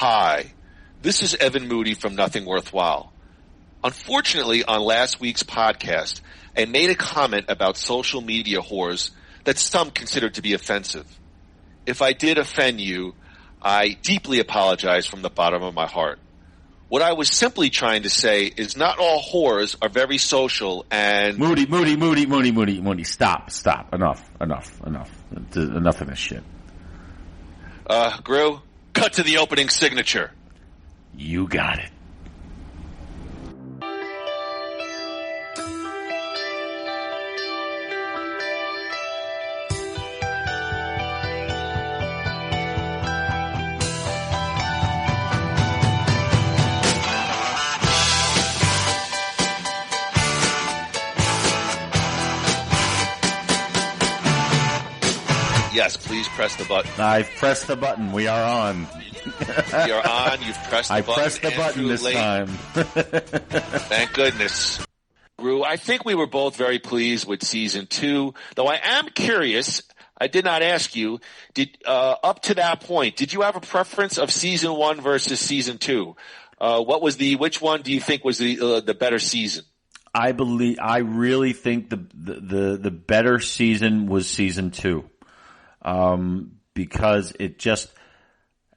Hi, this is Evan Moody from Nothing Worthwhile. Unfortunately, on last week's podcast, I made a comment about social media whores that some considered to be offensive. If I did offend you, I deeply apologize from the bottom of my heart. What I was simply trying to say is not all whores are very social and... Moody. Stop. Enough of this shit. Gru, cut to the opening signature. You got it. Yes, please press the button. I've pressed the button. We are on. You're on. You've pressed the button. I pressed the button this time. Thank goodness. Rue, I think we were both very pleased with season 2, though I am curious. I did not ask you, up to that point, did you have a preference of season 1 versus season 2? Which one do you think was the better season? I really think the better season was season 2. Because it just,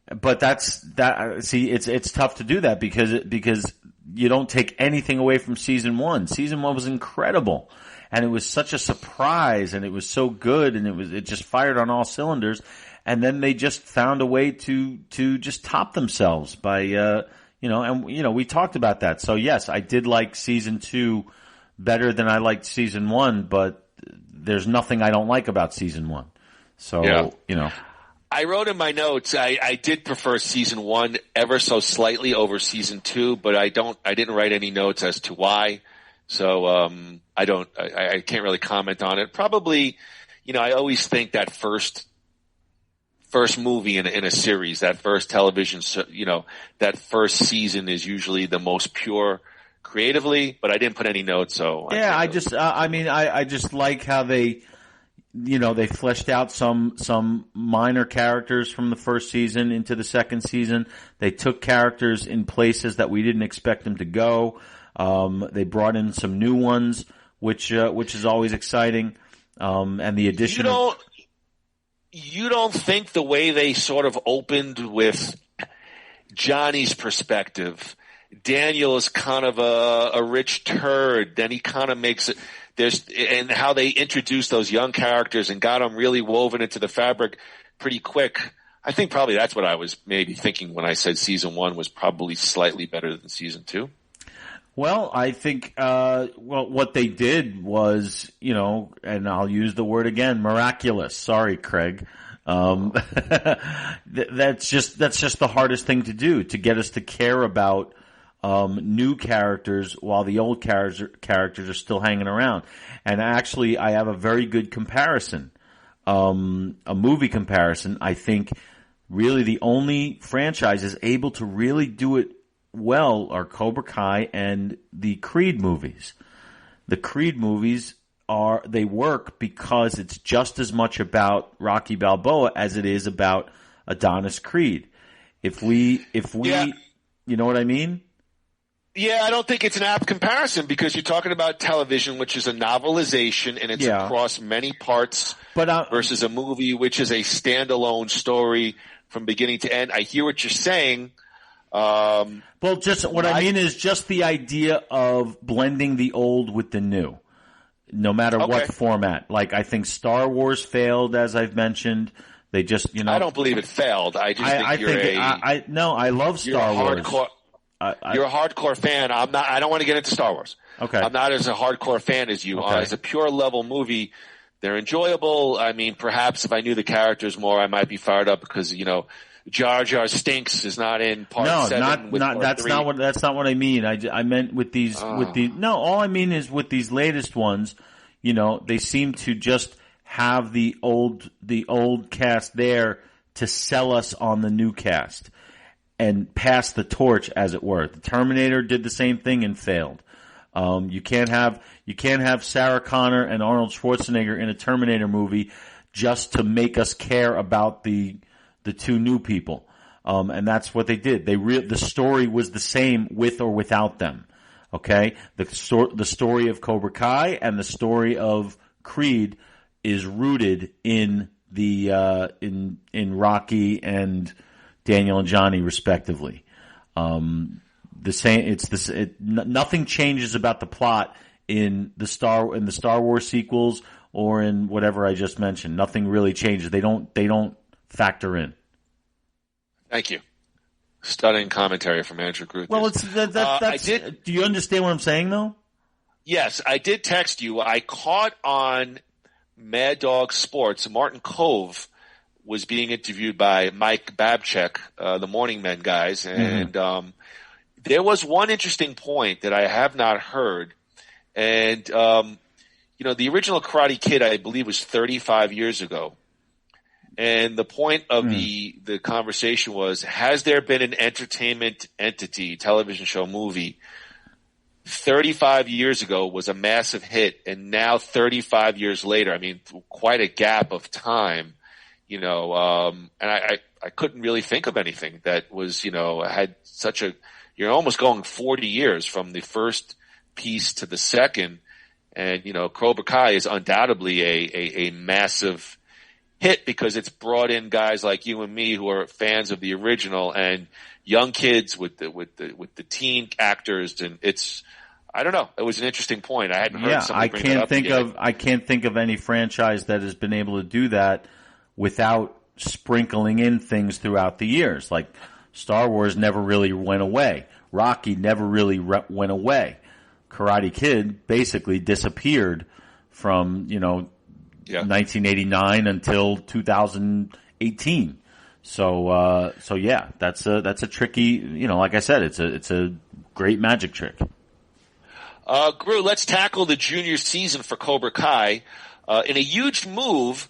but it's tough to do that because you don't take anything away from season 1. Season 1 was incredible and it was such a surprise and it was so good and it just fired on all cylinders. And then they just found a way to just top themselves by, we talked about that. So yes, I did like season 2 better than I liked season 1, but there's nothing I don't like about season 1. So, yeah. I wrote in my notes, I did prefer season 1 ever so slightly over season 2, but I didn't write any notes as to why. So, I can't really comment on it. Probably, I always think that first movie in a series, that first television, that first season is usually the most pure creatively, but I didn't put any notes, so. Yeah, I just like how they fleshed out some minor characters from the first season into the second season. They took characters in places that we didn't expect them to go. They brought in some new ones, which is always exciting. And the addition you don't think the way they sort of opened with Johnny's perspective, Daniel is kind of a rich turd, then he kind of makes it, and how they introduced those young characters and got them really woven into the fabric pretty quick. I think probably that's what I was maybe thinking when I said season 1 was probably slightly better than season 2. Well, I think, what they did was, and I'll use the word again, miraculous. Sorry, Craig. That's just the hardest thing to do, to get us to care about new characters while the old characters are still hanging around. And actually, I have a very good comparison, a movie comparison. I think really the only franchises able to really do it well are Cobra Kai and the Creed movies. The Creed movies they work because it's just as much about Rocky Balboa as it is about Adonis Creed. If we, yeah. You know what I mean? Yeah, I don't think it's an apt comparison because you're talking about television, which is a novelization and it's across many parts, versus a movie, which is a standalone story from beginning to end. I hear what you're saying. Well, just what I mean is just the idea of blending the old with the new, no matter what format. Like, I think Star Wars failed, as I've mentioned. They just, I don't believe it failed. I just think I love Star Wars. You're a hardcore fan. I'm not. I don't want to get into Star Wars. Okay. I'm not as a hardcore fan as you are. As a pure level movie, they're enjoyable. I mean, perhaps if I knew the characters more, I might be fired up because Jar Jar Stinks is not in part 7. That's not what I mean. I meant with these all I mean is with these latest ones, they seem to just have the old cast there to sell us on the new cast and pass the torch, as it were. The Terminator did the same thing and failed. You can't have Sarah Connor and Arnold Schwarzenegger in a Terminator movie just to make us care about the two new people. And that's what they did. The story was the same with or without them. Okay? The story of Cobra Kai and the story of Creed is rooted in the in Rocky and Daniel and Johnny respectively. The same. Nothing changes about the plot in the Star Wars sequels or in whatever I just mentioned. Nothing really changes. They don't factor in. Thank you. Stunning commentary from Andrew Gruth. Well, do you understand what I'm saying, though? Yes, I did text you. I caught on Mad Dog Sports. Martin Kove was being interviewed by Mike Babchek, the Morning Men guys, and there was one interesting point that I have not heard. And the original Karate Kid, I believe, was 35 years ago. And the point of the conversation was, has there been an entertainment entity, television show, movie, 35 years ago was a massive hit, and now 35 years later, I mean, quite a gap of time, and I couldn't really think of anything that was, had such a, you're almost going 40 years from the first piece to the second, and, Cobra Kai is undoubtedly a massive hit because it's brought in guys like you and me who are fans of the original and young kids with the teen actors, and I don't know. It was an interesting point. I hadn't heard somebody bring that up yet. I can't think of any franchise that has been able to do that without sprinkling in things throughout the years. Like Star Wars never really went away. Rocky never really went away. Karate Kid basically disappeared from 1989 until 2018. So yeah, that's a tricky. Like I said, it's a great magic trick. Gru, let's tackle the junior season for Cobra Kai. In a huge move,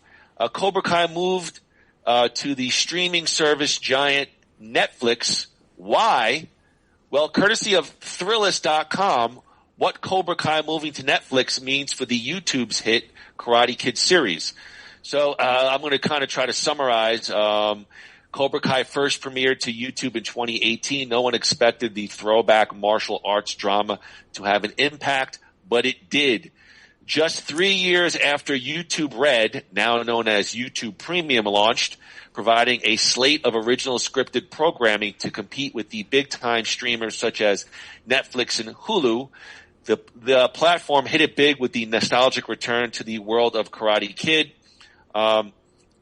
Cobra Kai moved to the streaming service giant Netflix. Why? Well, courtesy of Thrillist.com, what Cobra Kai moving to Netflix means for the YouTube's hit Karate Kid series. So I'm going to kind of try to summarize. Cobra Kai first premiered to YouTube in 2018. No one expected the throwback martial arts drama to have an impact, but it did. Just 3 years after YouTube Red, now known as YouTube Premium, launched, providing a slate of original scripted programming to compete with the big-time streamers such as Netflix and Hulu, the platform hit it big with the nostalgic return to the world of Karate Kid.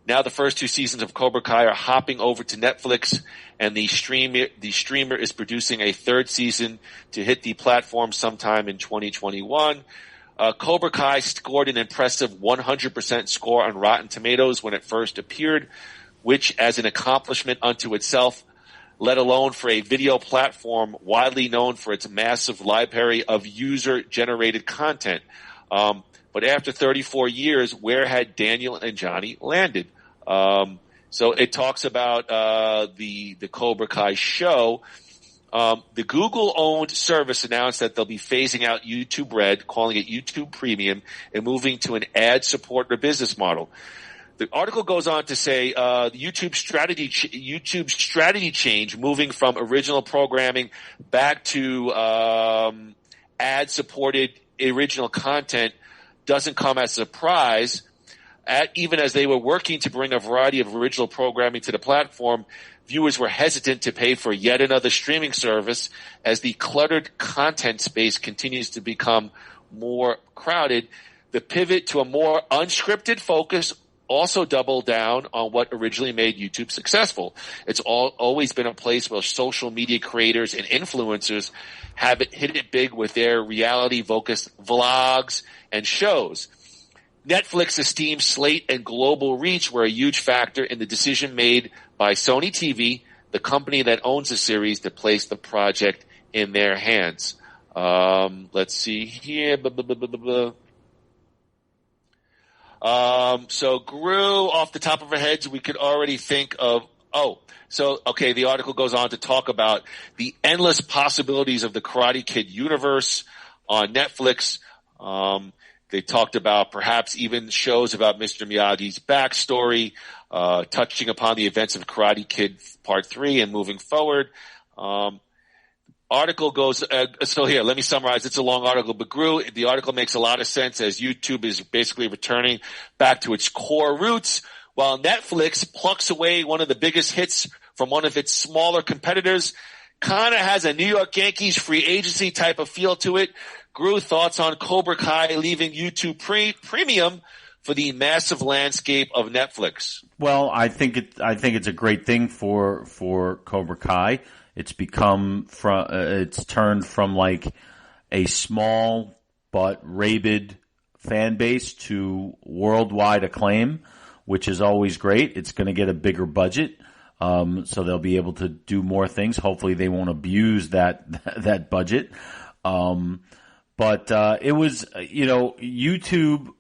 Now the first 2 seasons of Cobra Kai are hopping over to Netflix, and the streamer is producing a 3rd season to hit the platform sometime in 2021. Cobra Kai scored an impressive 100% score on Rotten Tomatoes when it first appeared, which as an accomplishment unto itself, let alone for a video platform widely known for its massive library of user-generated content. But after 34 years, where had Daniel and Johnny landed? So it talks about the Cobra Kai show. The Google-owned service announced that they'll be phasing out YouTube Red, calling it YouTube Premium, and moving to an ad-supported business model. The article goes on to say YouTube's strategy change, moving from original programming back to ad-supported original content, doesn't come as a surprise. Even as they were working to bring a variety of original programming to the platform, viewers were hesitant to pay for yet another streaming service as the cluttered content space continues to become more crowded. The pivot to a more unscripted focus also doubled down on what originally made YouTube successful. It's always been a place where social media creators and influencers have hit it big with their reality-focused vlogs and shows. Netflix esteems slate and global reach were a huge factor in the decision made by Sony TV, the company that owns the series, to place the project in their hands. Let's see here. So Gru, off the top of our heads, we could already think of, the article goes on to talk about the endless possibilities of the Karate Kid universe on Netflix. They talked about perhaps even shows about Mr. Miyagi's backstory, touching upon the events of Karate Kid Part 3 and moving forward. Article goes, so here, let me summarize. It's a long article, but the article makes a lot of sense as YouTube is basically returning back to its core roots, while Netflix plucks away one of the biggest hits from one of its smaller competitors. Kind of has a New York Yankees free agency type of feel to it. Gru, thoughts on Cobra Kai leaving YouTube premium for the massive landscape of Netflix? Well, I think it's a great thing for Cobra Kai. It's it's turned from like a small but rabid fan base to worldwide acclaim, which is always great. It's going to get a bigger budget. So they'll be able to do more things. Hopefully they won't abuse that budget. But it was, YouTube,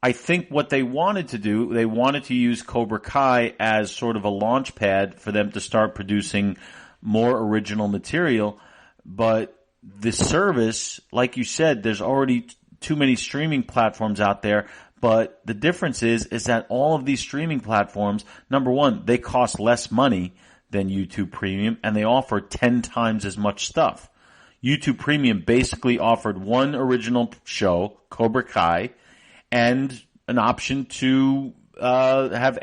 I think what they wanted to do, they wanted to use Cobra Kai as sort of a launch pad for them to start producing more original material. But the service, like you said, there's already too many streaming platforms out there. But the difference is that all of these streaming platforms, number one, they cost less money than YouTube Premium, and they offer 10 times as much stuff. YouTube Premium basically offered one original show, Cobra Kai, and an option to have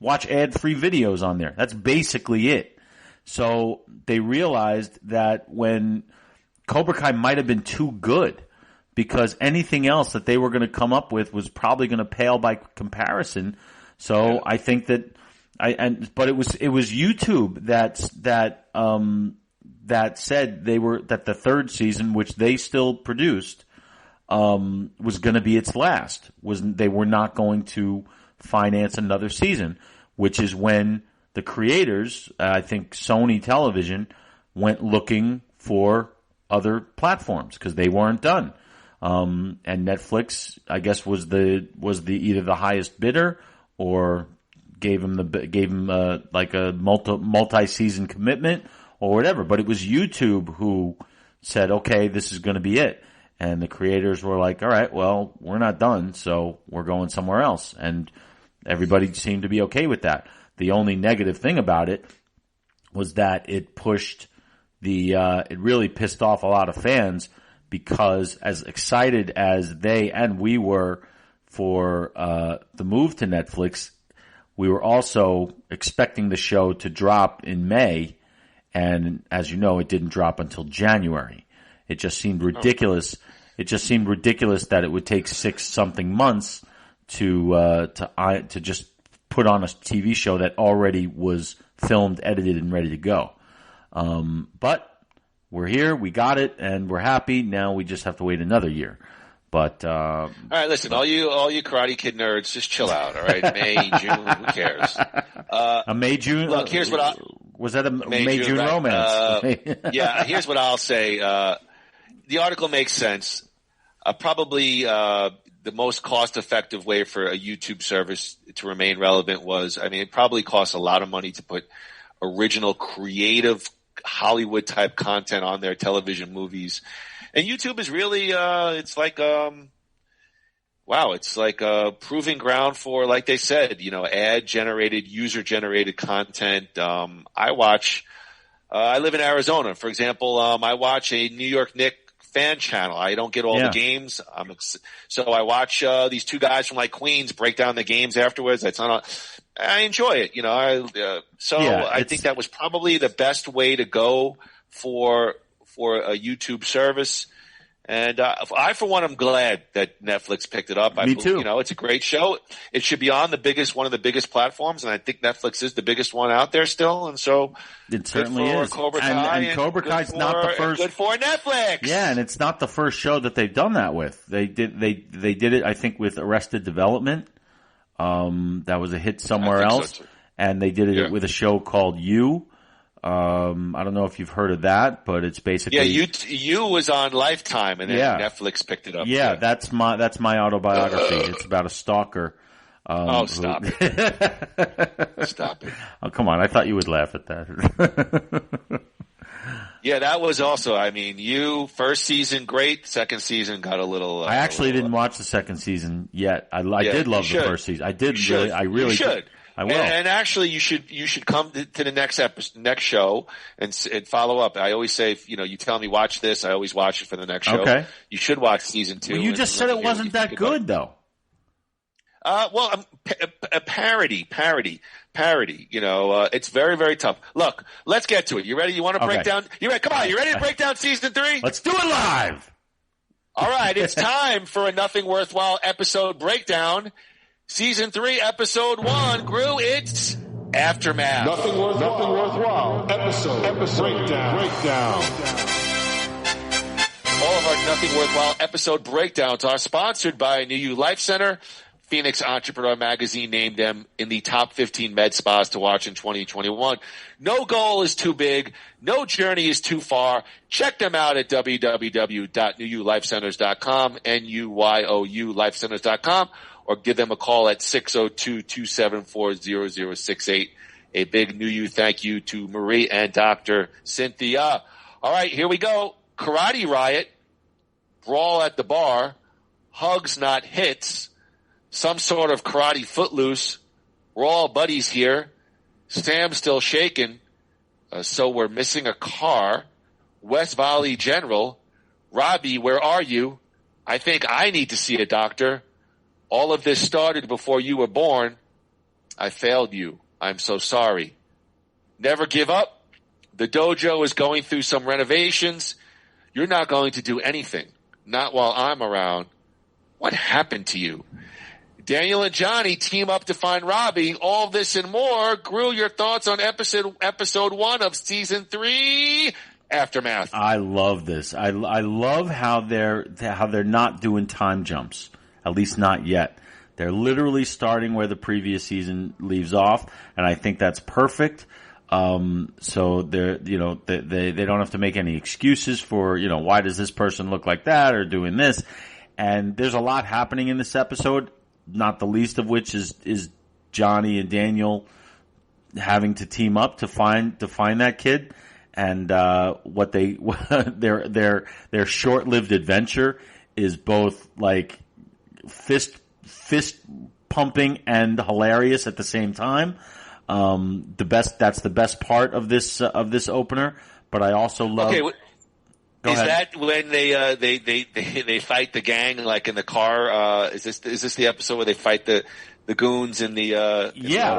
watch ad-free videos on there. That's basically it. So they realized that when Cobra Kai might have been too good, because anything else that they were going to come up with was probably going to pale by comparison. So I think but it was YouTube that said that the third season, which they still produced, was going to be its last. They were not going to finance another season, which is when the creators, I think Sony Television, went looking for other platforms because they weren't done. And Netflix, I guess, was either the highest bidder or gave him like a multi-season commitment or whatever. But it was YouTube who said, okay, this is going to be it. And the creators were like, all right, well, we're not done, so we're going somewhere else. And everybody seemed to be okay with that. The only negative thing about it was that it it really pissed off a lot of fans, because as excited as they and we were for the move to Netflix, we were also expecting the show to drop in May, and as you know, it didn't drop until January. It just seemed ridiculous. It just seemed ridiculous that it would take 6-something months to just put on a TV show that already was filmed, edited, and ready to go. But we're here, we got it, and we're happy. Now we just have to wait another year. But all right, listen, all you Karate Kid nerds, just chill out. All right, May, June, who cares? A May June. Look, here's what was that a May June right? Romance? Yeah, here's what I'll say. The article makes sense. Probably the most cost-effective way for a YouTube service to remain relevant it probably costs a lot of money to put original, creative, Hollywood-type content on their television movies. And YouTube is really, it's like a proving ground for, like they said, ad-generated, user-generated content. I live in Arizona, for example. I watch a New York Knicks fan channel. I don't get all the games. So I watch these two guys from like Queens break down the games afterwards. I enjoy it, I think that was probably the best way to go for a YouTube service. And I, for one, am glad that Netflix picked it up. Me too. It's a great show. It should be on one of the biggest platforms, and I think Netflix is the biggest one out there still. And so it certainly is. Cobra Kai, and Cobra Kai's not the first. Good for Netflix. Yeah, and it's not the first show that they've done that with. They did it, I think, with Arrested Development. That was a hit somewhere else, so and they did it with a show called You. I don't know if you've heard of that, but it's basically You was on Lifetime, and then Netflix picked it up. Yeah, that's my autobiography. It's about a stalker. Stop it! Stop it! Oh, come on! I thought you would laugh at that. Yeah, that was also. I mean, first season great, second season got a little. I actually didn't watch the second season yet. I did love the first season. I did really. I really you should. I will. And actually, you should come to the next show and follow up. I always say, you tell me watch this. I always watch it for the next show. Okay. You should watch season 2. Well, you just said it wasn't that good, though. Well, a parody. It's very, very tough. Look, let's get to it. You ready? You want to break down? You ready? Come on. You ready to break down season 3? Let's do it live. All right. It's time for a Nothing Worthwhile episode breakdown. Season 3, episode 1. Gru, it's Aftermath. Nothing worthwhile. Episode breakdown. All of our Nothing Worthwhile episode breakdowns are sponsored by New You Life Center. Phoenix Entrepreneur Magazine named them in the top 15 med spas to watch in 2021. No goal is too big. No journey is too far. Check them out at www.newoulifecenters.com, NUYOULifecenters.com, or give them a call at 602-274-0068. A big New You thank you to Marie and Dr. Cynthia. All right, here we go. Karate riot, brawl at the bar, hugs not hits, some sort of karate footloose. We're all buddies here. Sam's still shaking, so we're missing a car. West Valley General. Robbie, where are you? I think I need to see a doctor. All of this started before you were born. I failed you. I'm so sorry. Never give up. The dojo is going through some renovations. You're not going to do anything. Not while I'm around. What happened to you? Daniel and Johnny team up to find Robbie. All this and more. Gru, your thoughts on episode 1 of season 3, Aftermath. I love this. I love how they're not doing time jumps. At least not yet. They're literally starting where the previous season leaves off, and I think that's perfect. So they don't have to make any excuses for, why does this person look like that or doing this? And there's a lot happening in this episode, not the least of which is Johnny and Daniel having to team up to find that kid, and their short-lived adventure is both like fist pumping and hilarious at the same time. That's the best part of this opener. But I also love. Okay, that when they fight the gang like in the car? Is this the episode where they fight the goons in the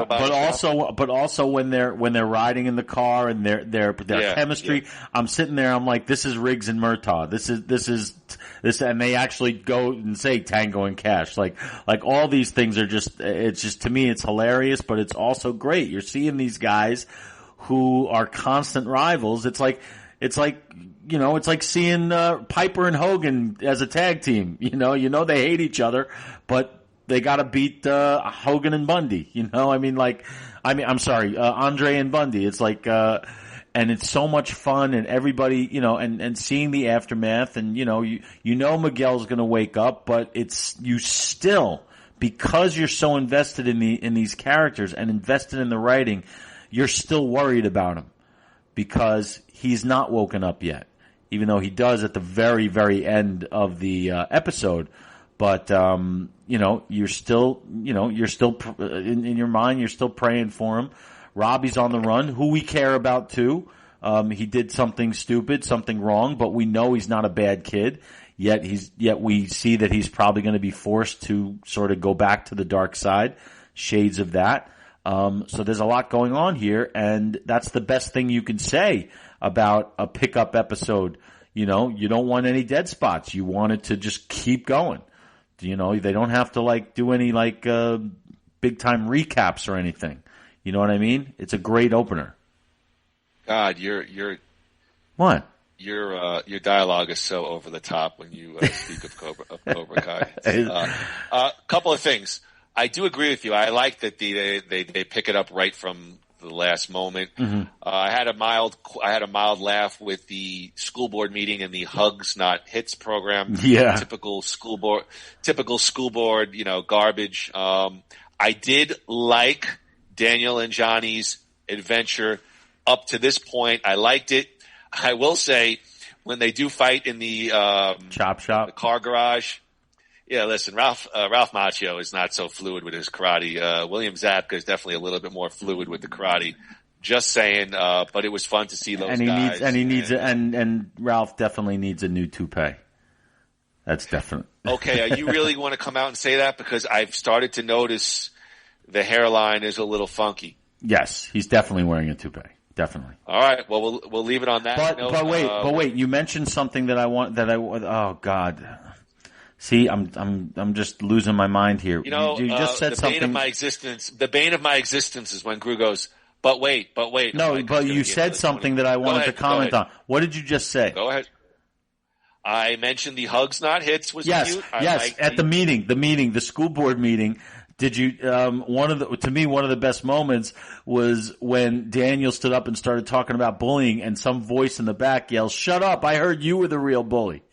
but also when they're riding in the car and their chemistry. Yeah. I'm sitting there. I'm like, this is Riggs and Murtaugh. This is, and they actually go and say Tango and Cash. Like all these things are it's just to me, it's hilarious, but it's also great. You're seeing these guys who are constant rivals. It's like seeing Piper and Hogan as a tag team. They hate each other, but they got to beat Hogan and Bundy. I'm sorry, Andre and Bundy. It's like, and it's so much fun, and everybody, and seeing the aftermath, and Miguel's going to wake up, but it's you still, because you're so invested in these characters and invested in the writing, you're still worried about him because he's not woken up yet, even though he does at the very, very end of the episode. But you're still in your mind, you're still praying for him. Robbie's on the run, who we care about too. He did something stupid, something wrong, but we know he's not a bad kid. Yet we see that he's probably going to be forced to sort of go back to the dark side, shades of that. So there's a lot going on here, and that's the best thing you can say about a pickup episode. You don't want any dead spots. You want it to just keep going. They don't have to do any big time recaps or anything. You know what I mean? It's a great opener. God, you're what? Your dialogue is so over the top when you speak of Cobra Kai. Couple of things. I do agree with you. I like that they pick it up right from the last moment. Mm-hmm. I had a mild laugh with the school board meeting and the hugs not hits program. Yeah. Typical school board, garbage. I did like Daniel and Johnny's adventure up to this point. I liked it. I will say, when they do fight in the chop shop, the car garage. Yeah, listen, Ralph Macchio is not so fluid with his karate. William Zabka is definitely a little bit more fluid with the karate. Just saying, but it was fun to see those guys. And Ralph definitely needs a new toupee. That's definite. Okay, you really want to come out and say that? Because I've started to notice the hairline is a little funky. Yes, he's definitely wearing a toupee. Definitely. All right. Well, we'll leave it on that note. But wait. You mentioned something that oh God. See, I'm just losing my mind here. You know, you just said something. The bane of my existence is when Gru goes, but wait. No, but you said something that I wanted to comment on. What did you just say? Go ahead. I mentioned the hugs, not hits was cute. Yes, at the meeting, the school board meeting. Did you, one of the best moments was when Daniel stood up and started talking about bullying and some voice in the back yells, "Shut up, I heard you were the real bully."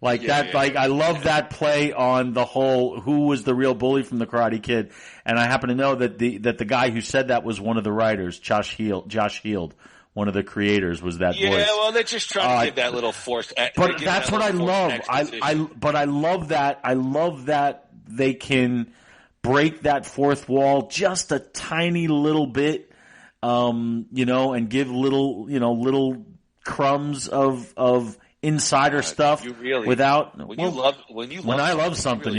I love that play on the whole, who was the real bully from the Karate Kid. And I happen to know that the guy who said that was one of the writers, Josh Heald. One of the creators was that voice. Yeah, well, they're just trying to give that little force. But that's what I love. But I love that. I love that they can break that fourth wall just a tiny little bit, and give little crumbs of insider stuff without. When I love something,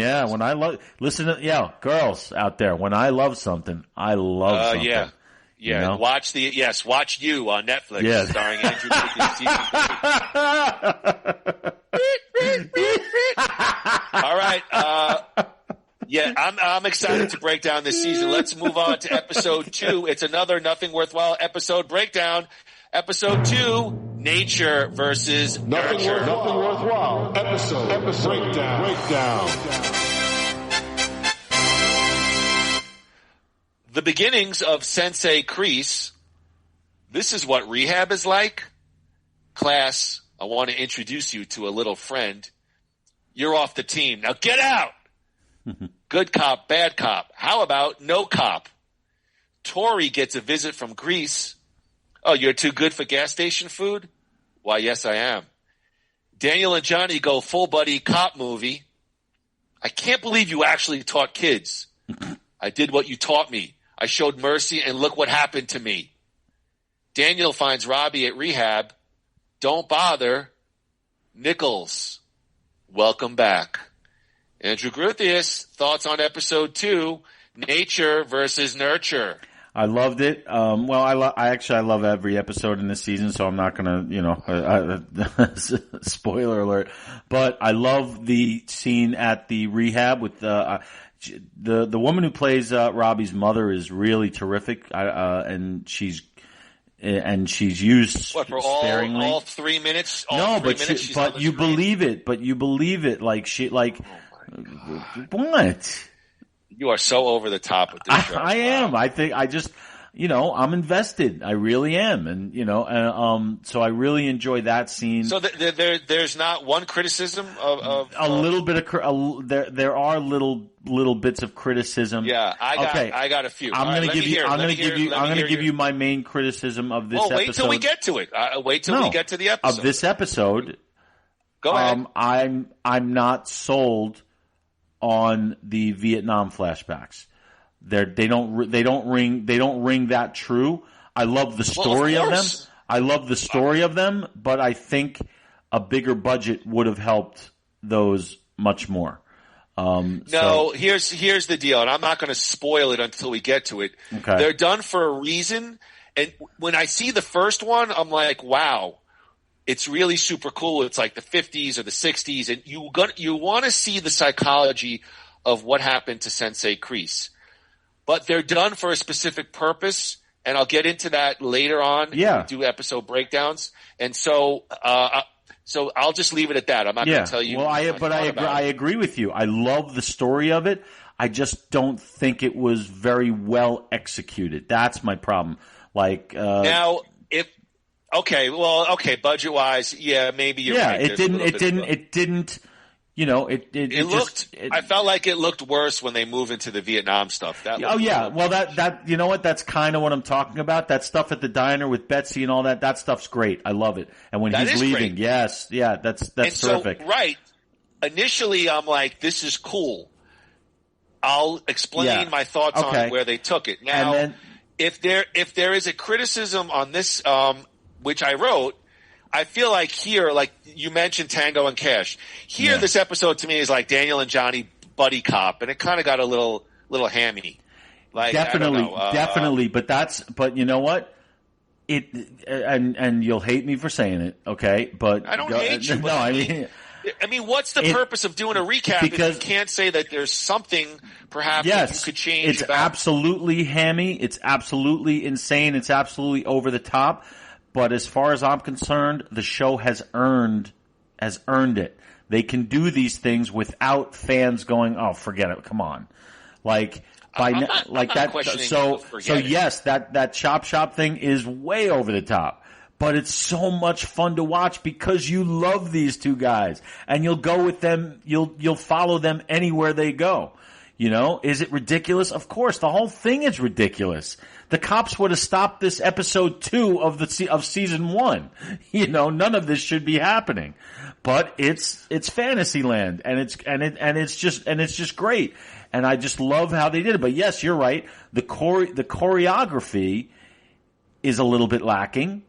girls out there. When I love something, I love something. Yeah. Yeah, you know? Watch You on Netflix, starring Andrew All right, I'm excited to break down this season. Let's move on to episode 2. It's another Nothing Worthwhile episode breakdown. Episode 2, Nature versus Nurture. Nothing Worthwhile episode breakdown. The beginnings of Sensei Kreese. This is what rehab is like. Class, I want to introduce you to a little friend. You're off the team. Now get out! Good cop, bad cop. How about no cop? Tori gets a visit from Kreese. Oh, you're too good for gas station food? Why, yes, I am. Daniel and Johnny go full buddy cop movie. I can't believe you actually taught kids. I did what you taught me. I showed mercy, and look what happened to me. Daniel finds Robbie at rehab. Don't bother. Nichols. Welcome back. Andrew Gruthius, thoughts on episode 2, Nature versus Nurture. I loved it. I love every episode in this season, so I'm not gonna, spoiler alert. But I love the scene at the rehab with the woman who plays Robbie's mother is really terrific, and she's used sparingly. All 3 minutes. But you believe it. What? You are so over the top with this show. I am. I think I'm invested. I really am, and so I really enjoy that scene. So there's not one criticism of a little bit of there are little bits of criticism. Yeah, I got a few. I'm going to give you my main criticism of this episode. Wait till we get to it. We get to the episode of this episode. Go ahead. I'm not sold on the Vietnam flashbacks. They don't ring that true. I love the story of them. I love the story of them, but I think a bigger budget would have helped those much more. Here's the deal, and I'm not going to spoil it until we get to it. Okay. They're done for a reason, and when I see the first one, I'm like, wow. It's really super cool. It's like the 50s or the 60s, and you want to see the psychology of what happened to Sensei Kreese. But they're done for a specific purpose, and I'll get into that later on. Yeah. We do episode breakdowns, and so I'll just leave it at that. I'm not going to tell you. Well, I agree with you. I love the story of it. I just don't think it was very well executed. That's my problem. Budget wise, yeah, maybe you're right. It didn't. It looked. I felt like it looked worse when they moved into the Vietnam stuff. Well, that you know what? That's kind of what I'm talking about. That stuff at the diner with Betsy and all that. That stuff's great. I love it. And when he's leaving, great. yes, yeah, that's terrific. So, right. Initially, I'm like, this is cool. I'll explain my thoughts on where they took it. Now, if there is a criticism on this, which I wrote, I feel like here, like you mentioned Tango and Cash. Here, this episode to me is like Daniel and Johnny buddy cop, and it kind of got a little hammy. Like, definitely. But you know what? And you'll hate me for saying it, okay? But I don't hate you. No, I mean, what's the purpose of doing a recap if you can't say that there's something perhaps that you could change? It's absolutely hammy. It's absolutely insane. It's absolutely over the top. But as far as I'm concerned, the show has earned it. They can do these things without fans going, "Oh, forget it. Come on." Like that. So yes, that chop shop thing is way over the top. But it's so much fun to watch because you love these two guys and you'll go with them. You'll follow them anywhere they go. Is it ridiculous? Of course, the whole thing is ridiculous. The cops would have stopped this episode 2 of season 1. None of this should be happening. But it's Fantasyland and it's just great. And I just love how they did it. But yes, you're right. The choreography is a little bit lacking.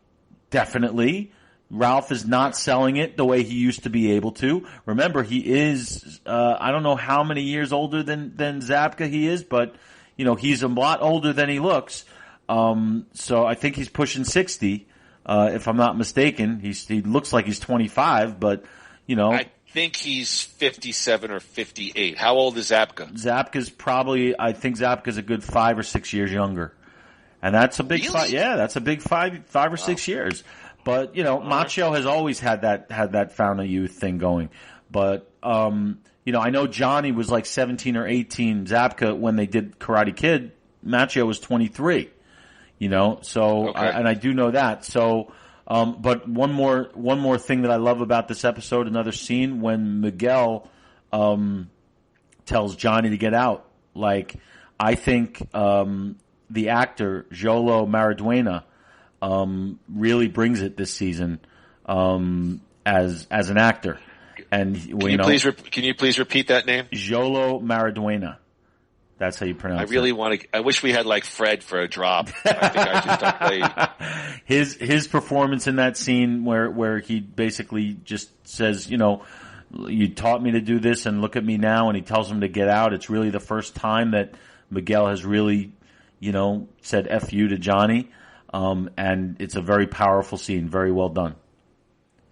Definitely. Ralph is not selling it the way he used to be able to. Remember, he is, I don't know how many years older than Zabka he is, but, he's a lot older than he looks. So I think he's pushing 60, if I'm not mistaken. He looks like he's 25, but, I think he's 57 or 58. How old is Zabka? I think Zabka's a good 5 or 6 years younger. And that's a big that's a big 5 or 6 years. But, Macho has always had that fountain of youth thing going. But, I know Johnny was like 17 or 18. Zabka, when they did Karate Kid, Macho was 23. So, I do know that. So, but one more thing that I love about this episode, another scene when Miguel, tells Johnny to get out. Like, I think, the actor, Jolo Maraduena, really brings it this season, as an actor. And can you please repeat that name? Jolo Maraduena. That's how you pronounce it. I really want to. I wish we had like Fred for a drop. I think I just played. His performance in that scene where he basically just says, you taught me to do this, and look at me now, and he tells him to get out. It's really the first time that Miguel has really, said F you to Johnny. And it's a very powerful scene, very well done.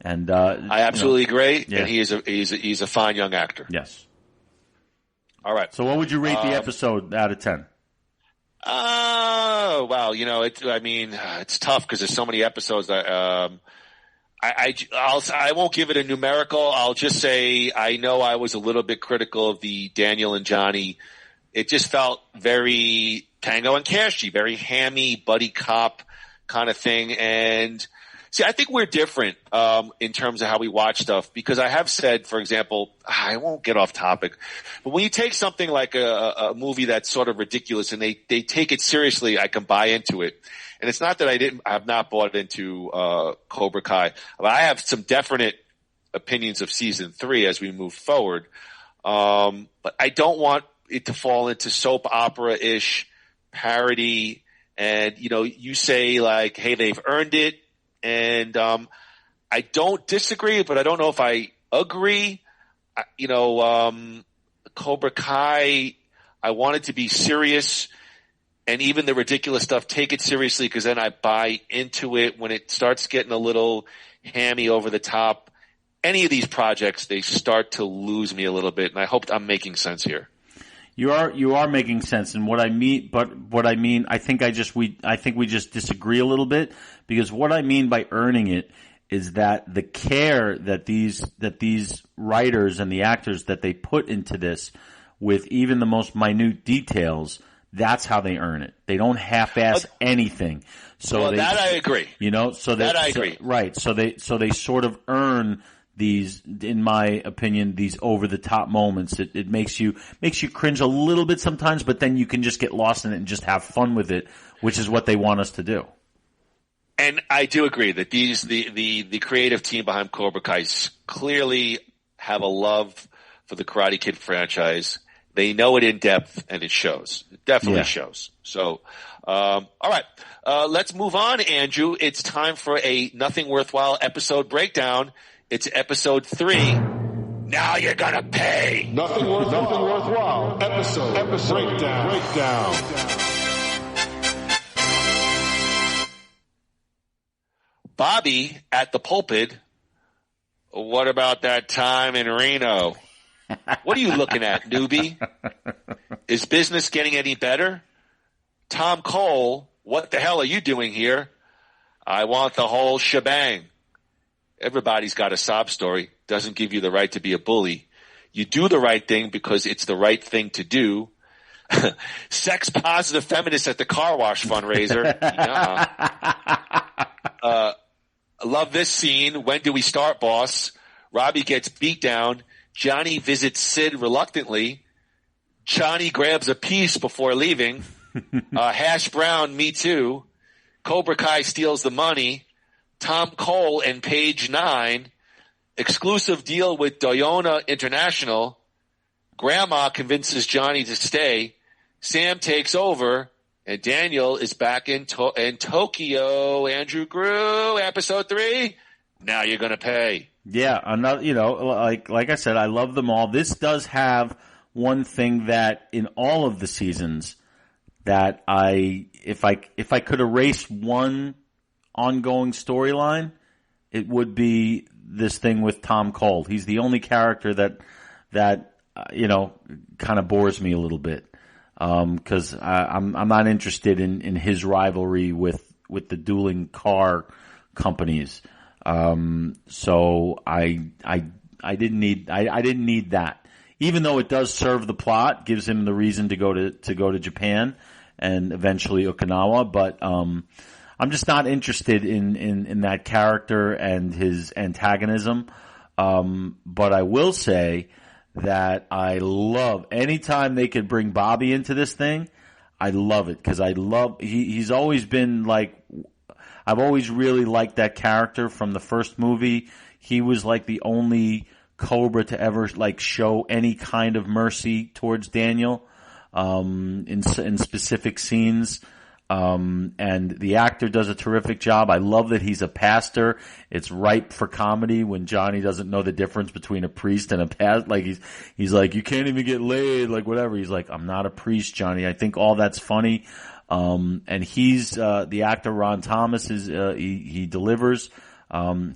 And I absolutely agree. Yeah. And he's a fine young actor. Yes. All right. So, what would you rate the episode out of 10? Oh, wow. It's tough because there's so many episodes that I won't give it a numerical. I'll just say I know I was a little bit critical of the Daniel and Johnny. It just felt very Tango and Cashy, very hammy, buddy cop kind of thing. And see, I think we're different in terms of how we watch stuff, because I have said, for example, I won't get off topic, but when you take something like a movie that's sort of ridiculous and they take it seriously, I can buy into it. And it's not that I have not bought into Cobra Kai, but I have some definite opinions of season 3 as we move forward. But I don't want it to fall into soap opera-ish parody. And, you say like, hey, they've earned it. And, I don't disagree, but I don't know if I agree. Cobra Kai, I want it to be serious, and even the ridiculous stuff, take it seriously, because then I buy into it. When it starts getting a little hammy over the top, any of these projects, they start to lose me a little bit, and I hope I'm making sense here. You are making sense, and what I mean, I think we just disagree a little bit, because what I mean by earning it is that the care that these writers and the actors that they put into this, with even the most minute details, that's how they earn it. They don't half-ass anything. So that I agree. I agree. Right. So they sort of earn these, in my opinion, these over the top moments. It makes you cringe a little bit sometimes, but then you can just get lost in it and just have fun with it, which is what they want us to do. And I do agree that the creative team behind Cobra Kai clearly have a love for the Karate Kid franchise. They know it in depth, and it shows. It definitely shows. So, all right. Let's move on, Andrew. It's time for a Nothing Worthwhile episode breakdown. It's episode 3. Now you're gonna pay. Nothing worthwhile. Episode breakdown. Bobby at the pulpit. What about that time in Reno? What are you looking at, newbie? Is business getting any better? Tom Cole, what the hell are you doing here? I want the whole shebang. Everybody's got a sob story. Doesn't give you the right to be a bully. You do the right thing because it's the right thing to do. Sex positive feminists at the car wash fundraiser. Yeah. Love this scene. When do we start, boss? Robbie gets beat down. Johnny visits Sid reluctantly. Johnny grabs a piece before leaving. Hash Brown, me too. Cobra Kai steals the money. Tom Cole and Page 9. Exclusive deal with Doyona International. Grandma convinces Johnny to stay. Sam takes over. And Daniel is back in Tokyo. Andrew Grew, episode 3. Now you're going to pay. Yeah, another. Like I said, I love them all. This does have one thing that in all of the seasons that if I could erase one ongoing storyline, it would be this thing with Tom Cole. He's the only character that kind of bores me a little bit. Cause I'm not interested in his rivalry with the dueling car companies. So I didn't need that. Even though it does serve the plot, gives him the reason to go to Japan and eventually Okinawa, but I'm just not interested in that character and his antagonism. But I will say that I love anytime they could bring Bobby into this thing. I love it because he's always been like, I've always really liked that character from the first movie. He was like the only Cobra to ever like show any kind of mercy towards Daniel, in specific scenes. And the actor does a terrific job. I love that he's a pastor. It's ripe for comedy when Johnny doesn't know the difference between a priest and a pastor. Like he's like, you can't even get laid, like whatever. He's like, I'm not a priest, Johnny. I think all that's funny. And he's, the actor Ron Thomas is, he delivers.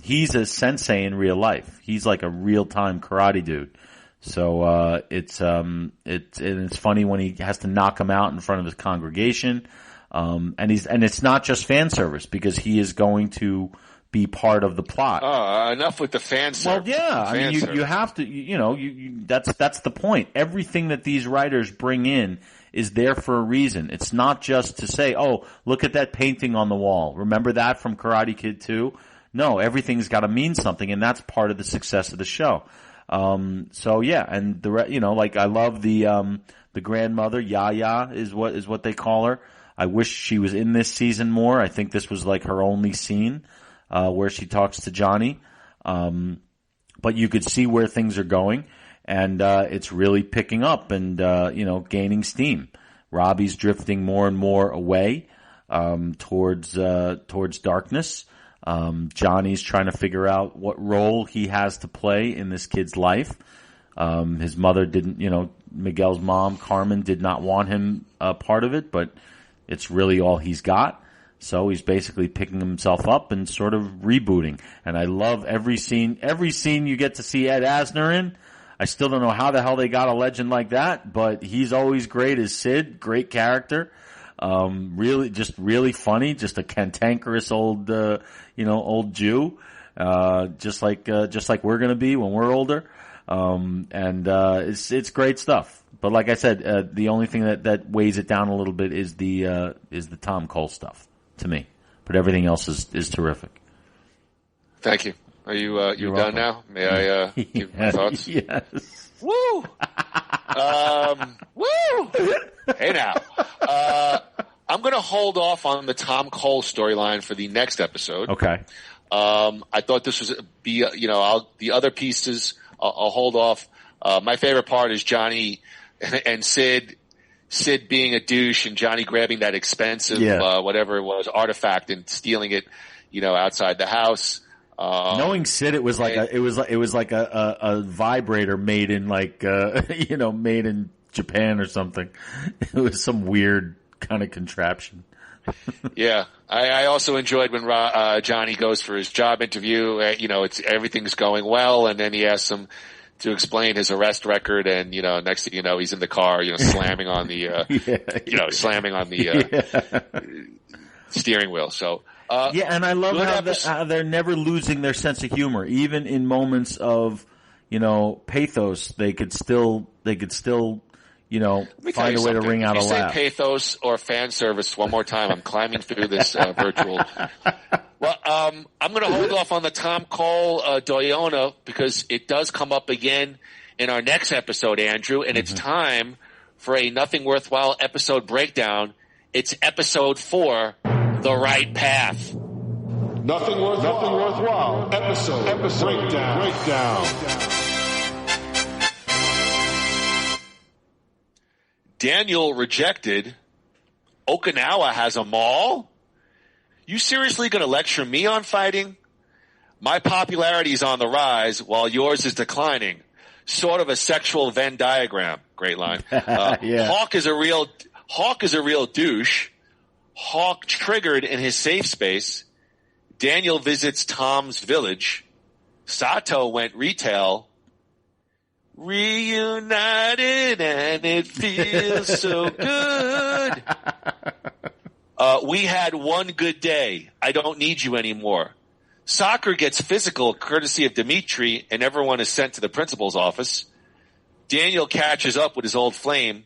He's a sensei in real life. He's like a real-time karate dude. So, it's funny when he has to knock him out in front of his congregation. And it's not just fan service because he is going to be part of the plot. Enough with the fan service. Well, yeah, I mean, you have to, that's the point. Everything that these writers bring in is there for a reason. It's not just to say, oh, look at that painting on the wall. Remember that from Karate Kid 2? No, everything's got to mean something, and that's part of the success of the show. So yeah, and I love the grandmother, Yaya is what they call her. I wish she was in this season more. I think this was like her only scene, where she talks to Johnny. But you could see where things are going, and it's really picking up and gaining steam. Robbie's drifting more and more away towards darkness. Johnny's trying to figure out what role he has to play in this kid's life. His mother didn't, Miguel's mom, Carmen, did not want him part of it, but it's really all he's got. So he's basically picking himself up and sort of rebooting. And I love every scene you get to see Ed Asner in. I still don't know how the hell they got a legend like that, but he's always great as Sid. Great character. Really funny. Just a cantankerous old Jew. Just like we're gonna be when we're older. It's great stuff. But like I said, the only thing that weighs it down a little bit is the Tom Cole stuff to me. But everything else is terrific. Thank you. Are you you done now? May I give my thoughts? Yes. Woo! Woo! Hey now. I'm going to hold off on the Tom Cole storyline for the next episode. Okay. I thought this was the other pieces I'll hold off. My favorite part is Johnny and Sid being a douche and Johnny grabbing that expensive whatever it was artifact and stealing it, outside the house. Knowing Sid, it was like a vibrator made in made in Japan or something. It was some weird kind of contraption. Yeah, I also enjoyed when Johnny goes for his job interview. Everything's going well, and then he asks him to explain his arrest record, and next thing you know, he's in the car, slamming on the, steering wheel. So. And I love how they're never losing their sense of humor, even in moments of, pathos. They could still, find a way to ring out a laugh. If you say pathos or fan service one more time, I'm climbing through this virtual. Well, I'm going to hold off on the Tom Cole Doyona because it does come up again in our next episode, Andrew, and it's time for a Nothing Worthwhile episode breakdown. It's episode 4. The Right Path. Nothing worthwhile. Episode breakdown. Daniel rejected. Okinawa has a mall? You seriously going to lecture me on fighting? My popularity is on the rise while yours is declining. Sort of a sexual Venn diagram. Great line. Hawk is a real douche. Hawk triggered in his safe space. Daniel visits Tom's village. Sato went retail. Reunited and it feels so good. We had one good day. I don't need you anymore. Soccer gets physical courtesy of Dimitri and everyone is sent to the principal's office. Daniel catches up with his old flame.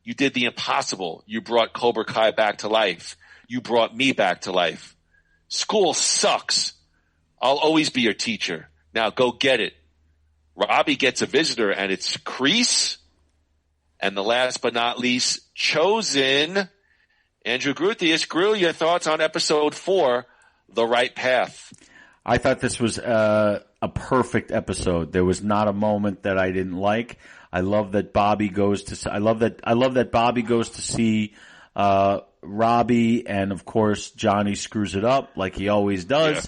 You did the impossible. You brought Cobra Kai back to life. You brought me back to life. School sucks. I'll always be your teacher. Now go get it. Robbie gets a visitor and it's Kreese. And the last but not least, Chosen. Andrew Gruthius. Grew, your thoughts on episode 4, The Right Path? I thought this was a perfect episode. There was not a moment that I didn't like. I love that Bobby goes to. I love that Bobby goes to see Robbie, and of course Johnny screws it up like he always does,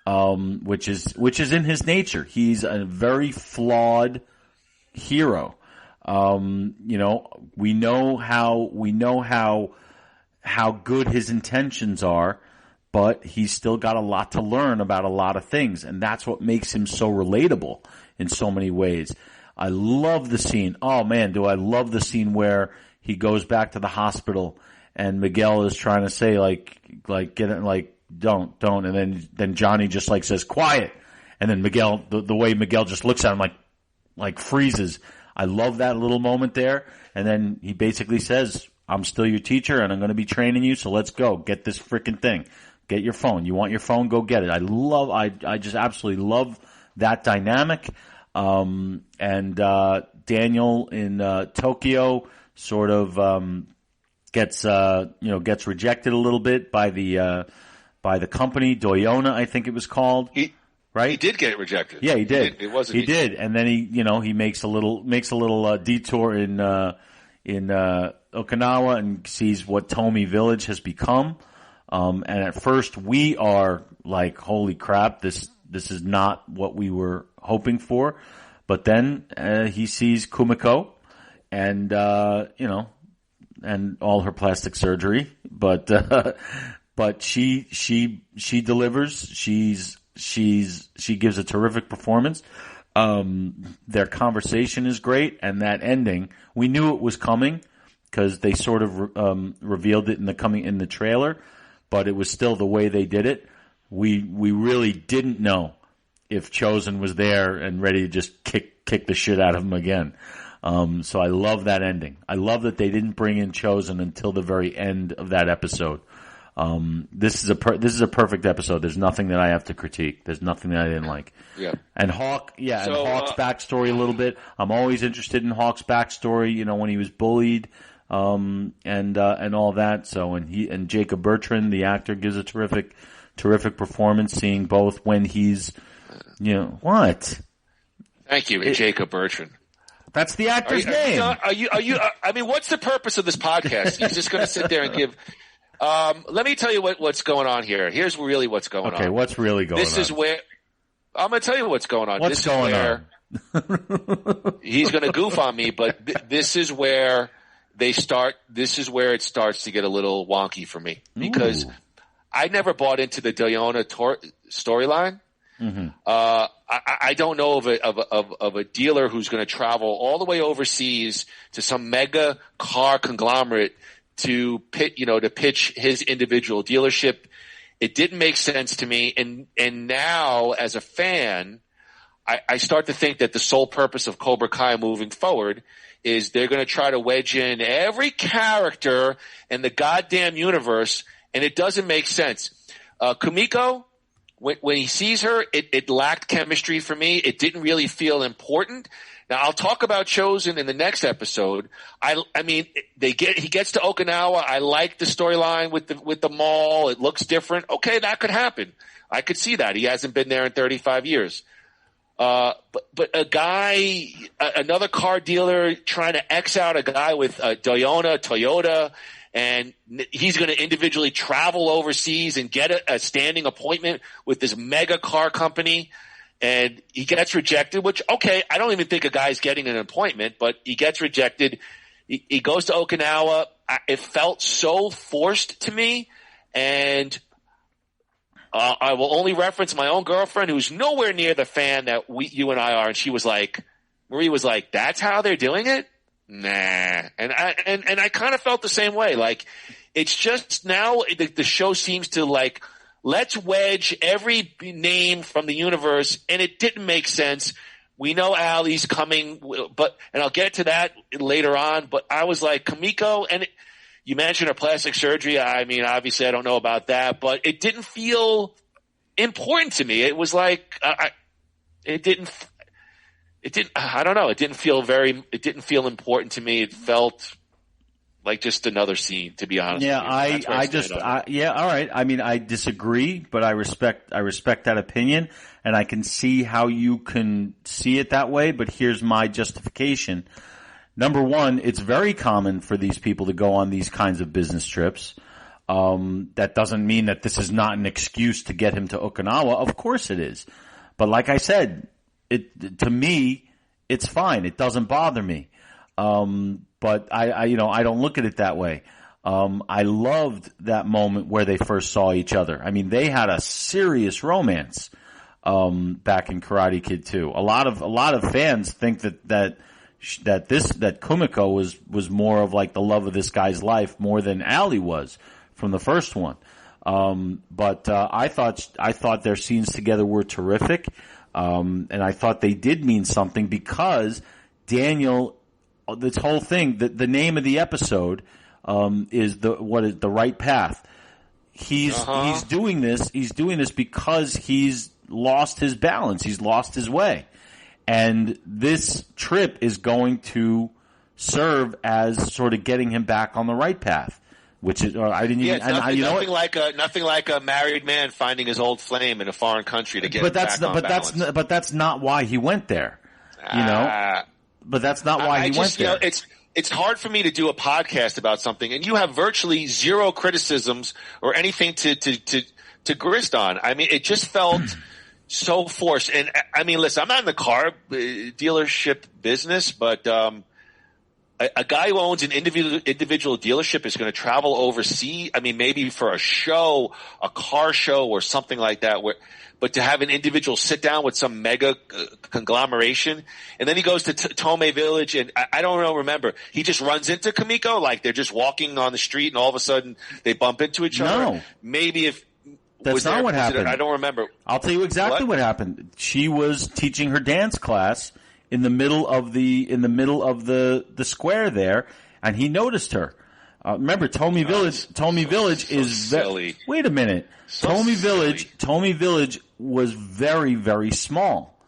which is in his nature. He's a very flawed hero. We know how good his intentions are, but he's still got a lot to learn about a lot of things, and that's what makes him so relatable in so many ways. I love the scene. Oh man, do I love the scene where he goes back to the hospital and Miguel is trying to say get it, don't, and then Johnny just says quiet, and then Miguel, the way Miguel just looks at him like freezes. I love that little moment there, and then he basically says, I'm still your teacher and I'm going to be training you, so let's go. Get this freaking thing. Get your phone. You want your phone? Go get it. I just absolutely love that dynamic. And Daniel in Tokyo sort of gets rejected a little bit by the company, Doyona, I think it was called. Right? He did get rejected. Yeah, he did. It wasn't. He did, and then he makes a little detour in Okinawa and sees what Tomi Village has become. And at first we are like, holy crap, this is not what we were hoping for. But then he sees Kumiko and and all her plastic surgery, but she delivers. She gives a terrific performance. Their conversation is great, and that ending, we knew it was coming because they sort of revealed it in the trailer, but it was still the way they did it. We really didn't know if Chosen was there and ready to just kick the shit out of him again. So I love that ending. I love that they didn't bring in Chosen until the very end of that episode. This is a perfect episode. There's nothing that I have to critique. There's nothing that I didn't like. Yeah. And Hawk's backstory a little bit. I'm always interested in Hawk's backstory. You know, when he was bullied, and all that. So, and Jacob Bertrand, the actor, gives a terrific performance. Seeing both when he's, what? Thank you, Jacob Bertrand. That's the actor's name. Are you? I mean, what's the purpose of this podcast? He's just going to sit there and give. Let me tell you what's going on here. Here's really what's going on. Okay, what's really going on? This is where I'm going to tell you what's going on. What's going on? He's going to goof on me, but this is where they start. This is where it starts to get a little wonky for me because I never bought into the Diona storyline. Mm-hmm. I don't know of a dealer who's going to travel all the way overseas to some mega car conglomerate to pitch his individual dealership. It didn't make sense to me. And now as a fan, I start to think that the sole purpose of Cobra Kai moving forward is they're going to try to wedge in every character in the goddamn universe. And it doesn't make sense. Kumiko, when he sees her, it lacked chemistry for me. It didn't really feel important. Now I'll talk about Chosen in the next episode. I mean, he gets to Okinawa. I like the storyline with the mall. It looks different. Okay, that could happen. I could see that. He hasn't been there in 35 years. But a guy, another car dealer trying to X out a guy with Toyota, and he's going to individually travel overseas and get a standing appointment with this mega car company. And he gets rejected, which, okay, I don't even think a guy's getting an appointment, but he gets rejected. He goes to Okinawa. It felt so forced to me. And I will only reference my own girlfriend, who's nowhere near the fan that you and I are. And Marie was like, that's how they're doing it? Nah. And I kind of felt the same way. Like, it's just now the show seems to like, let's wedge every name from the universe, and it didn't make sense. We know Allie's coming, and I'll get to that later on, but I was like, Kumiko, and you mentioned her plastic surgery. I mean, obviously I don't know about that, but it didn't feel important to me. It was like, it didn't feel important to me. It felt like just another scene, to be honest. Yeah, all right. I mean, I disagree, but I respect that opinion, and I can see how you can see it that way. But here's my justification. Number one, it's very common for these people to go on these kinds of business trips. That doesn't mean that this is not an excuse to get him to Okinawa. Of course it is. But like I said, to me, it's fine. It doesn't bother me. But I don't look at it that way. I loved that moment where they first saw each other. I mean, they had a serious romance, back in Karate Kid 2. A lot of fans think that Kumiko was more of like the love of this guy's life more than Allie was from the first one. But I thought their scenes together were terrific. And I thought they did mean something because Daniel, this whole thing, the name of the episode is the right path. He's doing this because he's lost his balance. He's lost his way. And this trip is going to serve as sort of getting him back on the right path. Which is, I didn't even. Nothing like a married man finding his old flame in a foreign country to get. But that's not why he went there. But that's not why he went there. It's hard for me to do a podcast about something, and you have virtually zero criticisms or anything to grist on. I mean, it just felt so forced. And I mean, listen, I'm not in the car dealership business, but a guy who owns an individual dealership is going to travel overseas. I mean, maybe for a show, a car show or something like that, but to have an individual sit down with some mega conglomeration, and then he goes to Tomei Village, and I don't remember. He just runs into Kumiko, like they're just walking on the street, and all of a sudden they bump into each other. No, maybe if that's not what happened. I don't remember. I'll tell you exactly what happened. She was teaching her dance class in the middle of the square there, and he noticed her. Remember, Tommy Village is silly. Wait a minute. So Tommy Village was very, very small.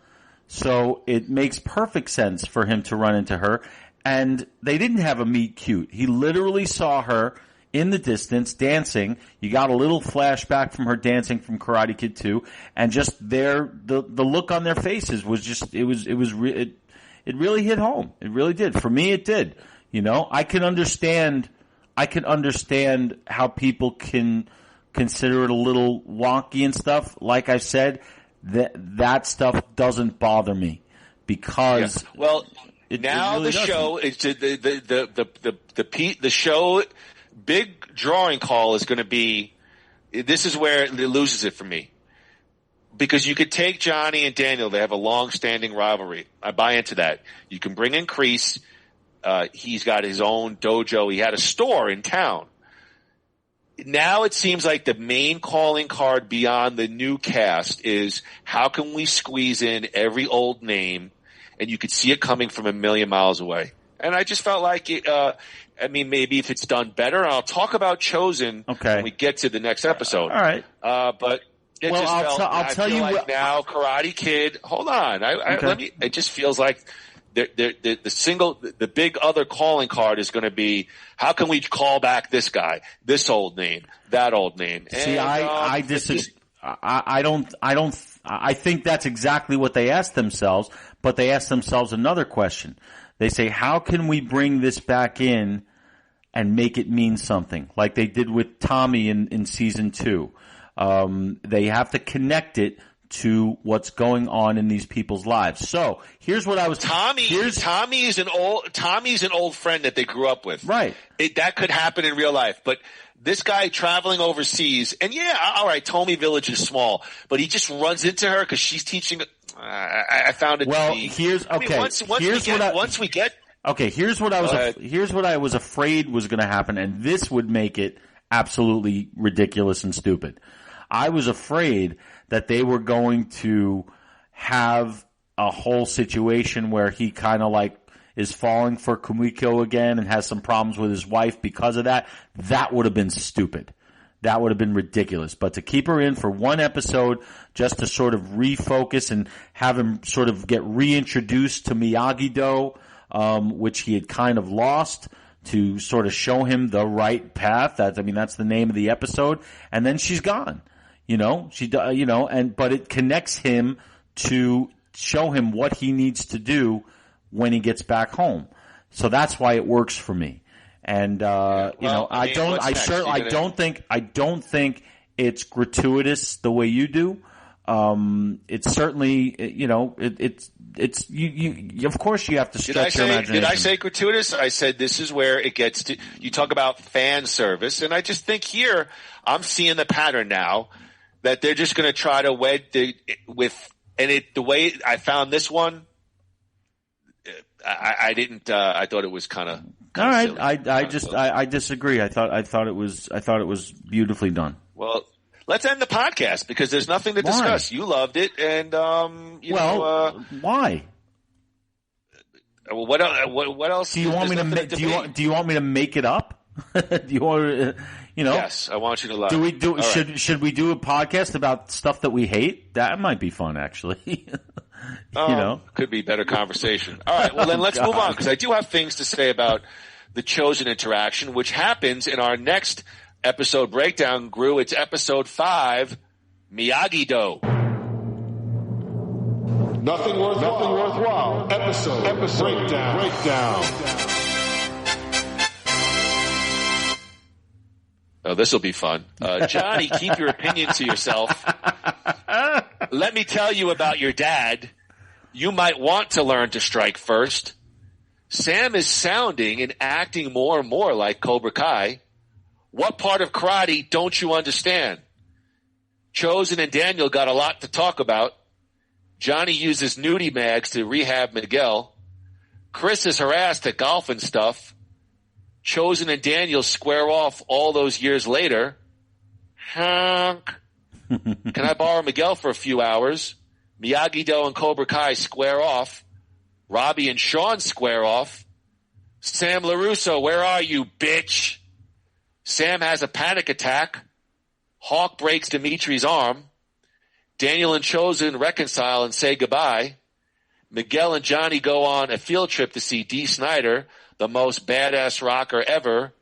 So it makes perfect sense for him to run into her. And they didn't have a meet cute. He literally saw her in the distance dancing. You got a little flashback from her dancing from Karate Kid 2, and just the look on their faces was just it really hit home. It really did. For me, it did. You know, I can understand how people can consider it a little wonky and stuff. Like I said, that stuff doesn't bother me because well, now really the show is the show. Big drawing call is going to be. This is where it loses it for me, because you could take Johnny and Daniel. They have a long-standing rivalry. I buy into that. You can bring in Kreese. He's got his own dojo. He had a store in town. Now it seems like the main calling card beyond the new cast is how can we squeeze in every old name, and you could see it coming from a million miles away. And I just felt like it, maybe if it's done better, and I'll talk about Chosen when we get to the next episode. All right. But it just felt, I'll tell you like now, Karate Kid, hold on. It just feels like the big other calling card is going to be how can we call back this guy, this old name, that old name. See, I disagree. I think that's exactly what they asked themselves, but they asked themselves another question. They say, how can we bring this back in and make it mean something, like they did with Tommy in season 2? They have to connect it to what's going on in these people's lives. So here's what I was. Tommy's an old friend that they grew up with. Right. That could happen in real life, but this guy traveling overseas, and all right, Tommy Village is small, but he just runs into her because she's teaching. I found it. Well, to be, here's what I was afraid was going to happen, and this would make it absolutely ridiculous and stupid. I was afraid that they were going to have a whole situation where he kind of like is falling for Kumiko again and has some problems with his wife because of that. That would have been stupid. That would have been ridiculous. But to keep her in for one episode just to sort of refocus and have him sort of get reintroduced to Miyagi-Do, which he had kind of lost, to sort of show him the right path. That's the name of the episode. And then she's gone. But it connects him to show him what he needs to do when he gets back home. So that's why it works for me. And I don't think it's gratuitous the way you do. It's certainly, of course you have to stretch your imagination. Did I say gratuitous? I said this is where it gets to, you talk about fan service, and I just think here, I'm seeing the pattern now that they're just going to try to wed the way I found this one, I didn't, I thought it was kind of all right. silly, I disagree. I thought it was beautifully done. Well, let's end the podcast because there's nothing to discuss. You loved it, and why? What else? Do you want me to? Do you want me to make it up? Do you want? Yes, I want you to love. Should we do a podcast about stuff that we hate? That might be fun, actually. Could be better conversation. All right, well then let's move on because I do have things to say about the Chosen interaction, which happens in our next episode breakdown. Gru, it's episode 5, Miyagi-Do. Nothing worthwhile. Episode breakdown. Oh, this will be fun. Johnny, keep your opinion to yourself. Let me tell you about your dad. You might want to learn to strike first. Sam is sounding and acting more and more like Cobra Kai. What part of karate don't you understand? Chosen and Daniel got a lot to talk about. Johnny uses nudie mags to rehab Miguel. Chris is harassed at golf and stuff. Chosen and Daniel square off all those years later. Honk. Can I borrow Miguel for a few hours? Miyagi-Do and Cobra Kai square off. Robbie and Sean square off. Sam LaRusso, where are you, bitch? Sam has a panic attack. Hawk breaks Dimitri's arm. Daniel and Chosen reconcile and say goodbye. Miguel and Johnny go on a field trip to see Dee Snider, the most badass rocker ever.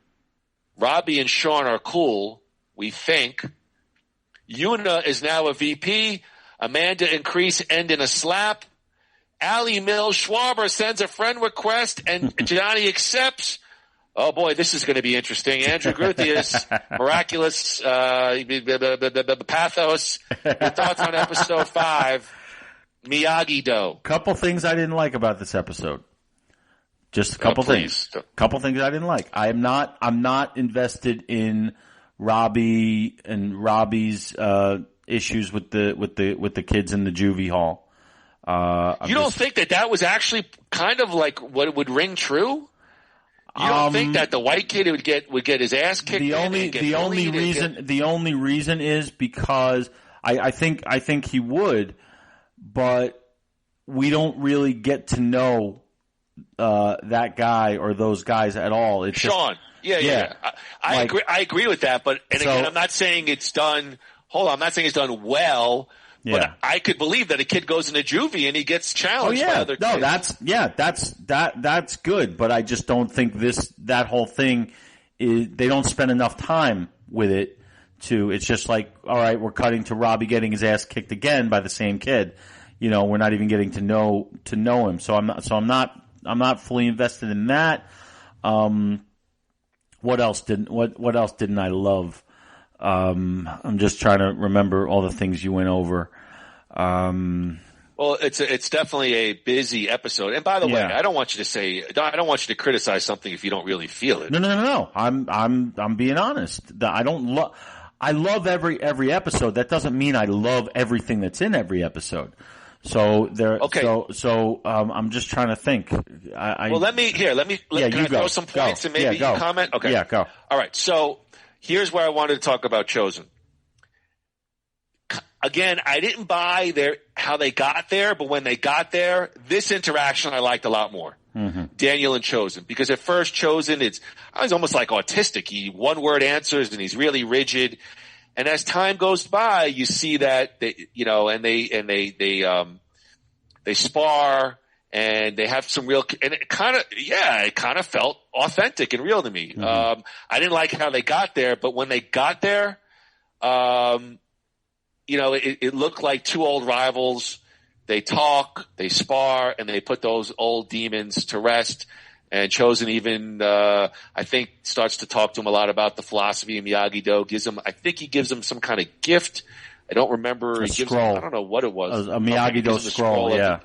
Robbie and Sean are cool, we think. Yuna is now a VP. Amanda and Kreese end in a slap. Allie Mills Schwarber sends a friend request and Johnny accepts. Oh boy, this is going to be interesting. Andrew Gruthius, miraculous pathos. Your thoughts on episode 5, Miyagi-Do. Couple things I didn't like about this episode. Just a couple things. Couple things I didn't like. I'm not invested in Robbie and Robbie's issues with the kids in the juvie hall. You don't think that was actually kind of like what would ring true? You don't think that the white kid would get his ass kicked? The only reason is because I think he would, but we don't really get to know that guy or those guys at all. It's Sean. Yeah. I agree with that, but again, I'm not saying it's done. Hold on, I'm not saying it's done well. Yeah. But I could believe that a kid goes into juvie and he gets challenged by other kids. That's good, but I just don't think that whole thing is, they don't spend enough time with it it's just like, all right, we're cutting to Robbie getting his ass kicked again by the same kid. You know, we're not even getting to know him. So I'm not fully invested in that. What else didn't I love? I'm just trying to remember all the things you went over. Well, it's definitely a busy episode. And by the way, I don't want you to criticize something if you don't really feel it. No. I'm being honest. I love every episode. That doesn't mean I love everything that's in every episode. So I'm just trying to think. Let me throw some points and maybe you comment? Okay. Yeah, go. All right. So here's where I wanted to talk about Chosen. Again, I didn't buy how they got there, but when they got there, this interaction I liked a lot more. Mm-hmm. Daniel and Chosen. Because at first Chosen, I was almost like autistic. He one-word answers and he's really rigid. And as time goes by, you see that they spar and they have some real, and it kind of felt authentic and real to me. Mm-hmm. I didn't like how they got there, but when they got there, it looked like two old rivals. They talk, they spar, and they put those old demons to rest. And Chosen even, I think, starts to talk to him a lot about the philosophy of Miyagi-Do. I think he gives him some kind of gift. I don't remember. A scroll. I don't know what it was. A Miyagi-Do scroll, yeah.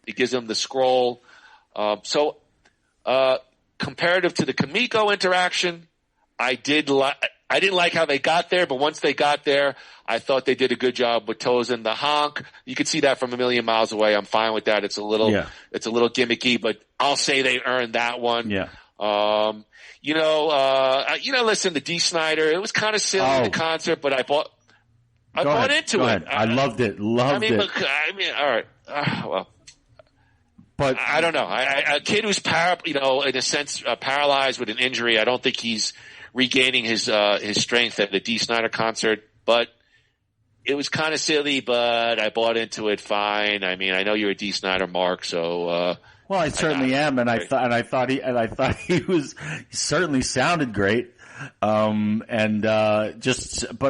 He gives him the scroll. Comparative to the Kamiko interaction, I didn't like how they got there, but once they got there, I thought they did a good job with Chosen. The honk, you could see that from a million miles away. I'm fine with that. It's a little gimmicky, but I'll say they earned that one. Yeah. Listen to Dee Snider. It was kind of silly, the concert, but I bought into it. I loved it. All right. But I don't know. A kid who's in a sense, paralyzed with an injury. I don't think he's regaining his strength at the Dee Snider concert, but it was kind of silly, but I bought into it fine. I mean, I know you're a Dee Snider mark, so, well, I certainly am, and I thought he certainly sounded great. But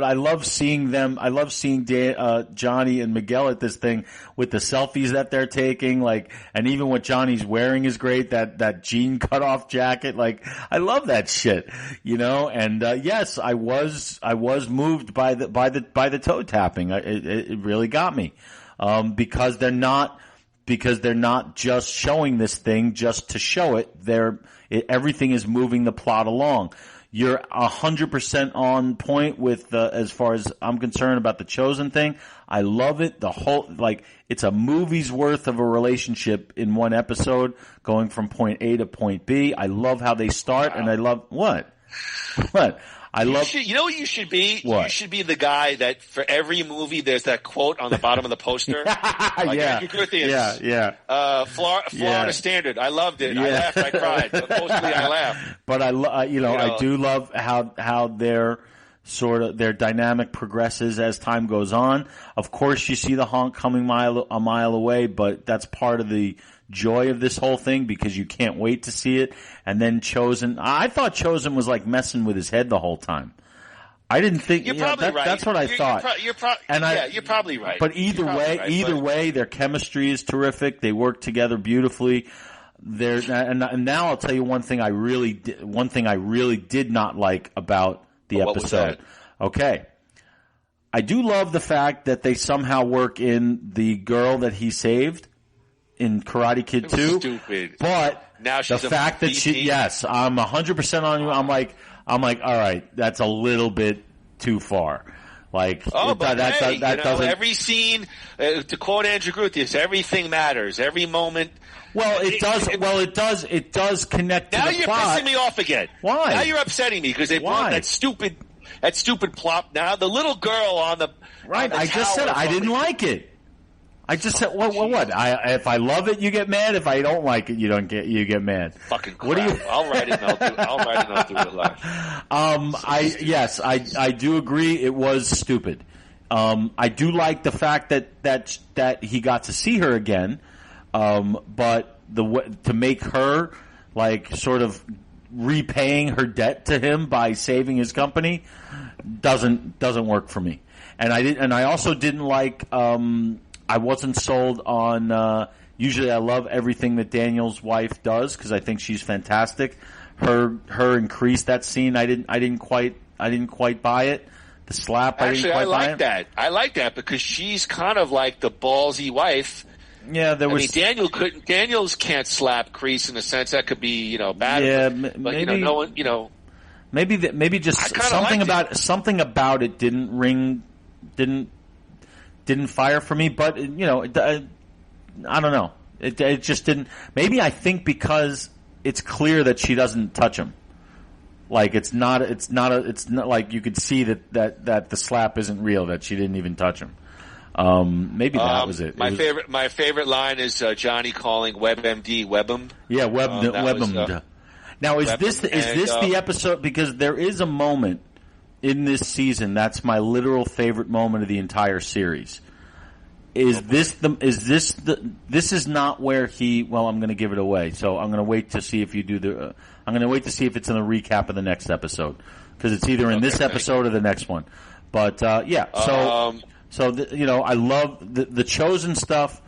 I love seeing them. I love seeing Johnny and Miguel at this thing with the selfies that they're taking. And even what Johnny's wearing is great. That jean cutoff jacket. I love that shit, And yes, I was moved by the toe tapping. It really got me, because they're not just showing this thing just to show it. Everything is moving the plot along. You're 100% on point with, as far as I'm concerned, about the Chosen thing. I love it. The whole, it's a movie's worth of a relationship in one episode, going from point A to point B. I love how they start, and I love what? You know what you should be? What? You should be the guy that for every movie there's that quote on the bottom of the poster. Like yeah. Andrew Corthians. Yeah. Florida Standard. I loved it. I laughed. I cried. But mostly I laughed. But I do love how their dynamic progresses as time goes on. Of course, you see the honk coming a mile away, but that's part of the joy of this whole thing because you can't wait to see it. And then Chosen, I thought Chosen was like messing with his head the whole time. I didn't think you're probably right. That's what I thought. You're probably right. But either way, their chemistry is terrific. They work together beautifully. And now I'll tell you one thing I really did not like about the episode. What was that? Okay. I do love the fact that they somehow work in the girl that he saved in Karate Kid 2. Stupid. But now she's the fact that I'm 100% on you. I'm like, all right, that's a little bit too far. Like, that doesn't. Every scene, to quote Andrew Groothius, everything matters. Every moment. Well, it does. It does connect to the plot. Now you're pissing me off again. Why? Now you're upsetting me because they brought that stupid plot. Now the little girl on the right. On the I just said I didn't like it. I just said what? If I love it, you get mad. If I don't like it, you get mad. Fucking crap. What do you? I'll write it. I'll do it live. I do agree. It was stupid. I do like the fact that he got to see her again. But to make her like sort of repaying her debt to him by saving his company doesn't work for me. And I also didn't like. I wasn't sold on. Usually, I love everything that Daniel's wife does because I think she's fantastic. Her increase that scene, I didn't quite buy it. The slap, actually, I didn't quite buy it. That. I like that because she's kind of like the ballsy wife. Yeah, Daniels can't slap Kreese in a sense that could be bad. Yeah, but maybe no one maybe just something about it didn't fire for me. But I don't know. It just didn't. Maybe I think because it's clear that she doesn't touch him. Like it's not like you could see that the slap isn't real. That she didn't even touch him. Maybe that was it. My favorite line is Johnny calling WebMD Webem. Yeah, Webem. Now is this the episode? Because there is a moment in this season that's my literal favorite moment of the entire series. This is not where he. Well, I'm going to give it away. So I'm going to wait to see if you do the. I'm going to wait to see if it's in the recap of the next episode because it's either in this episode or the next one. But yeah, so. I love the Chosen stuff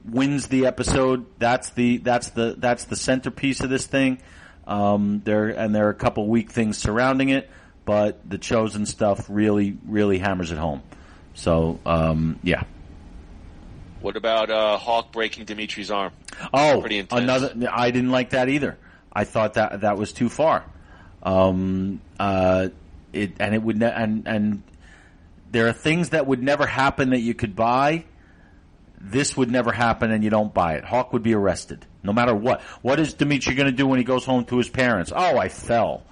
wins the episode. That's the centerpiece of this thing. There are a couple weak things surrounding it, but the Chosen stuff really, really hammers it home. So, yeah. What about Hawk breaking Dimitri's arm? Oh, pretty intense. I didn't like that either. I thought that was too far. There are things that would never happen that you could buy. This would never happen and you don't buy it. Hawk would be arrested. No matter what. What is Dimitri going to do when he goes home to his parents? Oh, I fell.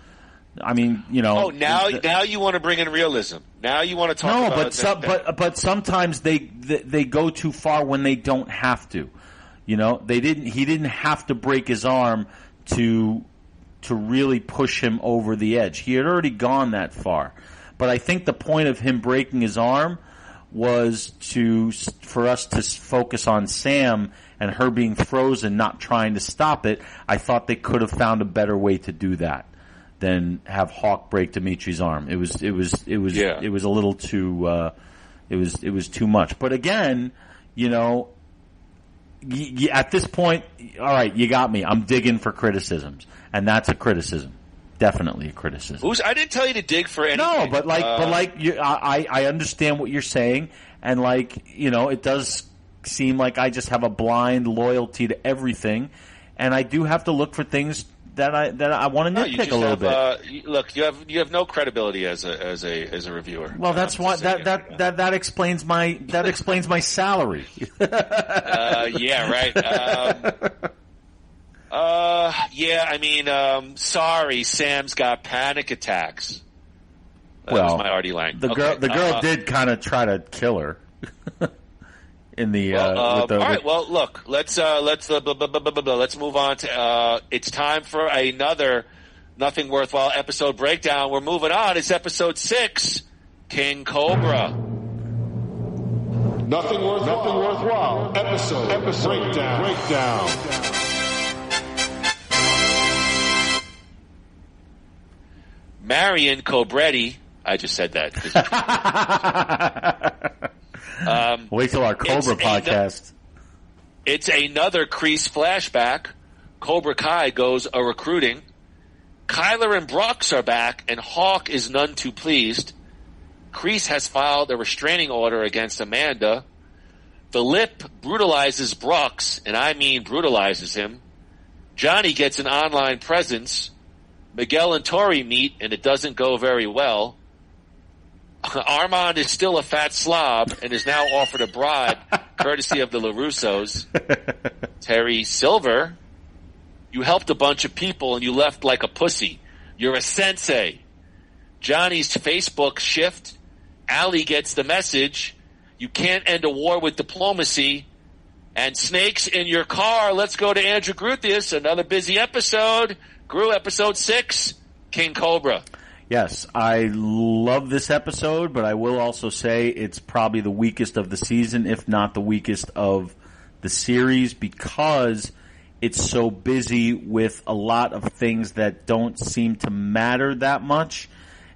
I mean, Oh, now you want to bring in realism. Now you want to talk about but sometimes they go too far when they don't have to. He didn't have to break his arm to really push him over the edge. He had already gone that far. But I think the point of him breaking his arm was for us to focus on Sam and her being frozen, not trying to stop it. I thought they could have found a better way to do that than have Hawk break Dimitri's arm. It was a little too. It was too much. But again, at this point, all right, you got me. I'm digging for criticisms, and that's a criticism. Definitely a criticism. I didn't tell you to dig for anything. No, but I understand what you're saying, and it does seem like I just have a blind loyalty to everything, and I do have to look for things that I want to nitpick a little bit. Look, you have no credibility as a reviewer. Well, that's why that explains my salary. Yeah, right. Sorry, Sam's got panic attacks. That was my Artie Lang. The girl did kind of try to kill her. In the, all right. Well, look. Let's move on to. It's time for another Nothing Worthwhile episode breakdown. We're moving on. It's episode 6, King Cobra. Nothing worthwhile. Episode breakdown. Marion Cobretti. I just said that. Wait till our Cobra podcast. It's another Kreese flashback. Cobra Kai goes a recruiting. Kyler and Brooks are back, and Hawk is none too pleased. Kreese has filed a restraining order against Amanda. The Lip brutalizes Brooks, and I mean brutalizes him. Johnny gets an online presence. Miguel and Tori meet, and it doesn't go very well. Armand is still a fat slob and is now offered a bribe, courtesy of the LaRussos. Terry Silver, you helped a bunch of people and you left like a pussy. You're a sensei. Johnny's Facebook shift. Allie gets the message. You can't end a war with diplomacy. And snakes in your car. Let's go to Andrew Gruthius. Another busy episode. Gru, episode 6, King Cobra. Yes, I love this episode, but I will also say it's probably the weakest of the season, if not the weakest of the series, because it's so busy with a lot of things that don't seem to matter that much,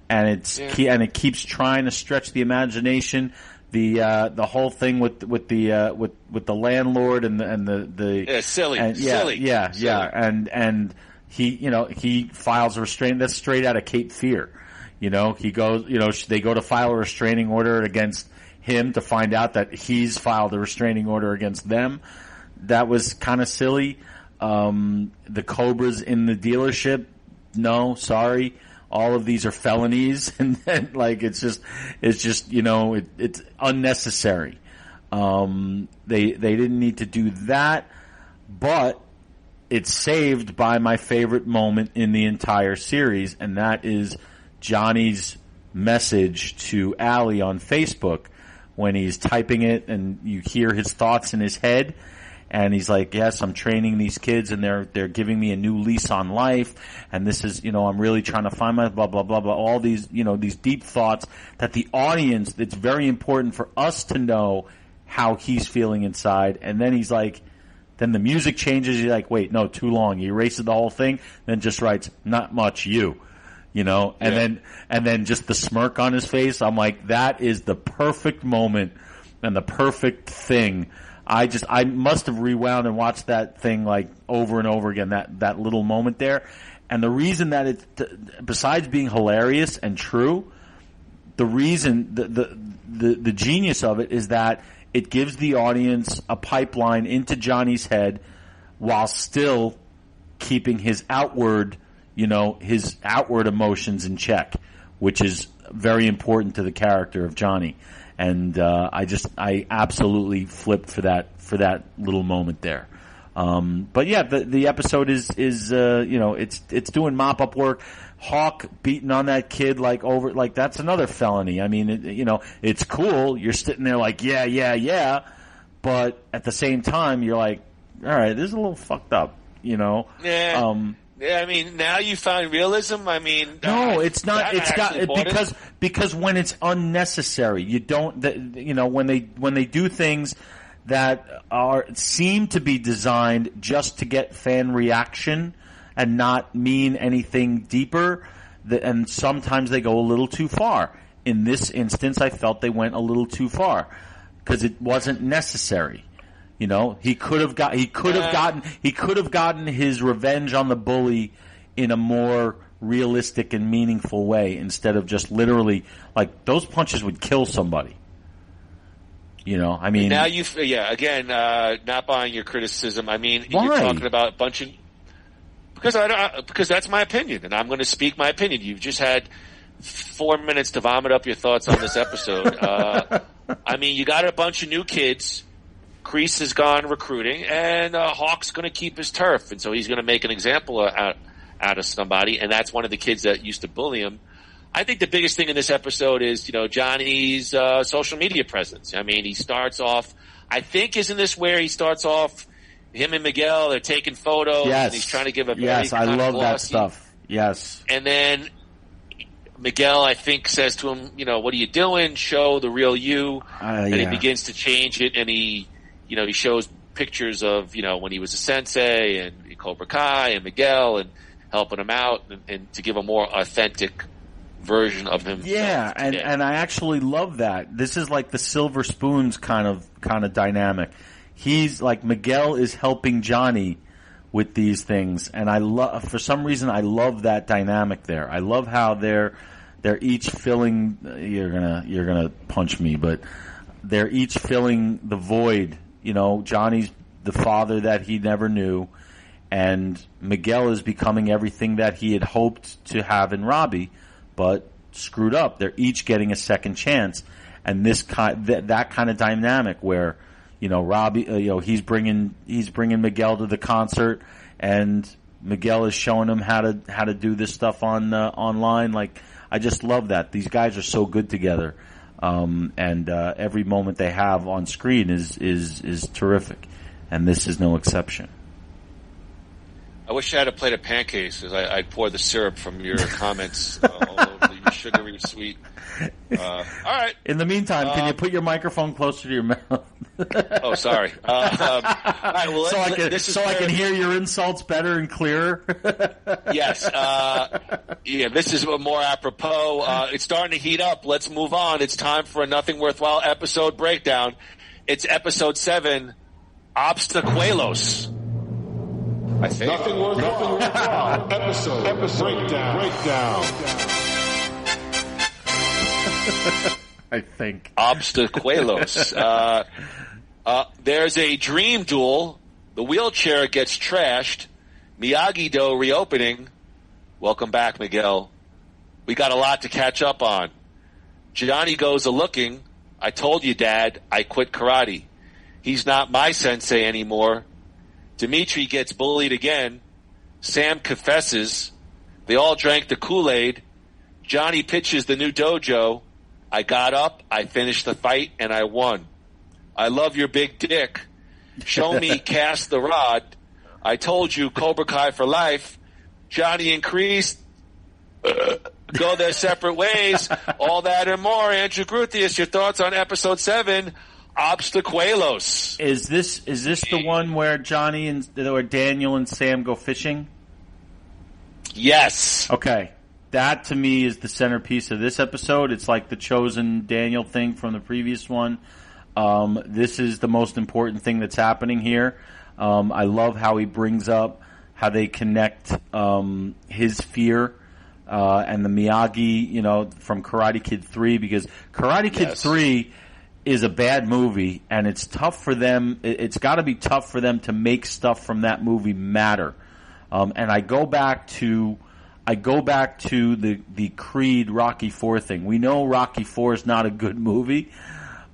and it keeps trying to stretch the imagination. The whole thing with the landlord and the silly, and he files a restraining. That's straight out of Cape Fear. He goes, they go to file a restraining order against him to find out that he's filed a restraining order against them. That was kind of silly. The Cobras in the dealership. No, sorry. All of these are felonies, and then, it's just it's unnecessary. They didn't need to do that, but it's saved by my favorite moment in the entire series, and that is Johnny's message to Allie on Facebook when he's typing it, and you hear his thoughts in his head. And he's like, yes, I'm training these kids and they're giving me a new lease on life. And this is, I'm really trying to find my blah, blah, blah, blah. All these, these deep thoughts that the audience, it's very important for us to know how he's feeling inside. And then he's like, then the music changes. You're like, wait, no, too long. He erases the whole thing. Then just writes, not much you, and then just the smirk on his face. I'm like, that is the perfect moment and the perfect thing. I must have rewound and watched that thing over and over again, that little moment there. And the reason that it, besides being hilarious and true, the reason, the genius of it is that it gives the audience a pipeline into Johnny's head while still keeping his outward emotions in check, which is very important to the character of Johnny. And I absolutely flipped for that little moment there. But yeah, the episode is it's doing mop up work. Hawk beating on that kid that's another felony. I mean, it's cool. You're sitting there yeah, but at the same time you're like, all right, this is a little fucked up, Yeah. Yeah, I mean, now you find realism. I mean, no, it's not. It's got because when it's unnecessary, you don't. When they do things that seem to be designed just to get fan reaction and not mean anything deeper, and sometimes they go a little too far. In this instance, I felt they went a little too far because it wasn't necessary. He could have gotten his revenge on the bully in a more realistic and meaningful way instead of just literally those punches would kill somebody. I mean, now not buying your criticism. I mean, why? You're talking about a bunch of because that's my opinion, and I'm going to speak my opinion. You've just had 4 minutes to vomit up your thoughts on this episode. I mean, you got a bunch of new kids. Kreese has gone recruiting, and Hawk's going to keep his turf, and so he's going to make an example out of somebody, and that's one of the kids that used to bully him. I think the biggest thing in this episode is, Johnny's social media presence. I mean, he starts off, I think, isn't this where he starts off, him and Miguel, they're taking photos, yes. and he's trying to give a very Yes, I love that stuff. Yes. And then Miguel, I think, says to him, what are you doing? Show the real you. And he begins to change it, and he shows pictures of, when he was a sensei, and Cobra Kai, and Miguel, and helping him out, and to give a more authentic version of him. Yeah, and I actually love that. This is like the Silver Spoons kind of dynamic. He's like, Miguel is helping Johnny with these things, and for some reason I love that dynamic there. I love how they're each filling. You're gonna punch me, but they're each filling the void. Johnny's the father that he never knew, and Miguel is becoming everything that he had hoped to have in Robbie, but screwed up. They're each getting a second chance, and that kind of dynamic where, Robbie, he's bringing Miguel to the concert, and Miguel is showing him how to do this stuff online. Like, I just love that. These guys are so good together. And every moment they have on screen is terrific, and this is no exception. I wish I had a plate of pancakes, because I'd pour the syrup from your comments all over your sugary sweet. All right. In the meantime, can you put your microphone closer to your mouth? Oh, sorry. All right, well, so I can hear your insults better and clearer. Yes. This is more apropos. It's starting to heat up. Let's move on. It's time for a Nothing Worthwhile episode breakdown. It's episode 7, Obstacuelos. I think. Nothing Worthwhile episode breakdown. I think. Obstacuelos. There's a dream duel. The wheelchair gets trashed. Miyagi-Do reopening. Welcome back, Miguel. We got a lot to catch up on. Johnny goes a-looking. I told you, Dad, I quit karate. He's not my sensei anymore. Dimitri gets bullied again. Sam confesses. They all drank the Kool-Aid. Johnny pitches the new dojo. I got up, I finished the fight, and I won. I love your big dick. Show me cast the rod. I told you Cobra Kai for life. Johnny and Kreese go their separate ways. All that and more. Andrew Gruthius, your thoughts on episode 7, Obstacuelos. Is this the one where where Daniel and Sam go fishing? Yes. Okay. That, to me, is the centerpiece of this episode. It's like the chosen Daniel thing from the previous one. This is the most important thing that's happening here. I love how he brings up how they connect his fear and the Miyagi, from Karate Kid 3, because Karate Kid 3 is a bad movie, and it's tough for them. It's got to be tough for them to make stuff from that movie matter. And I go back to the Creed Rocky IV thing. We know Rocky IV is not a good movie,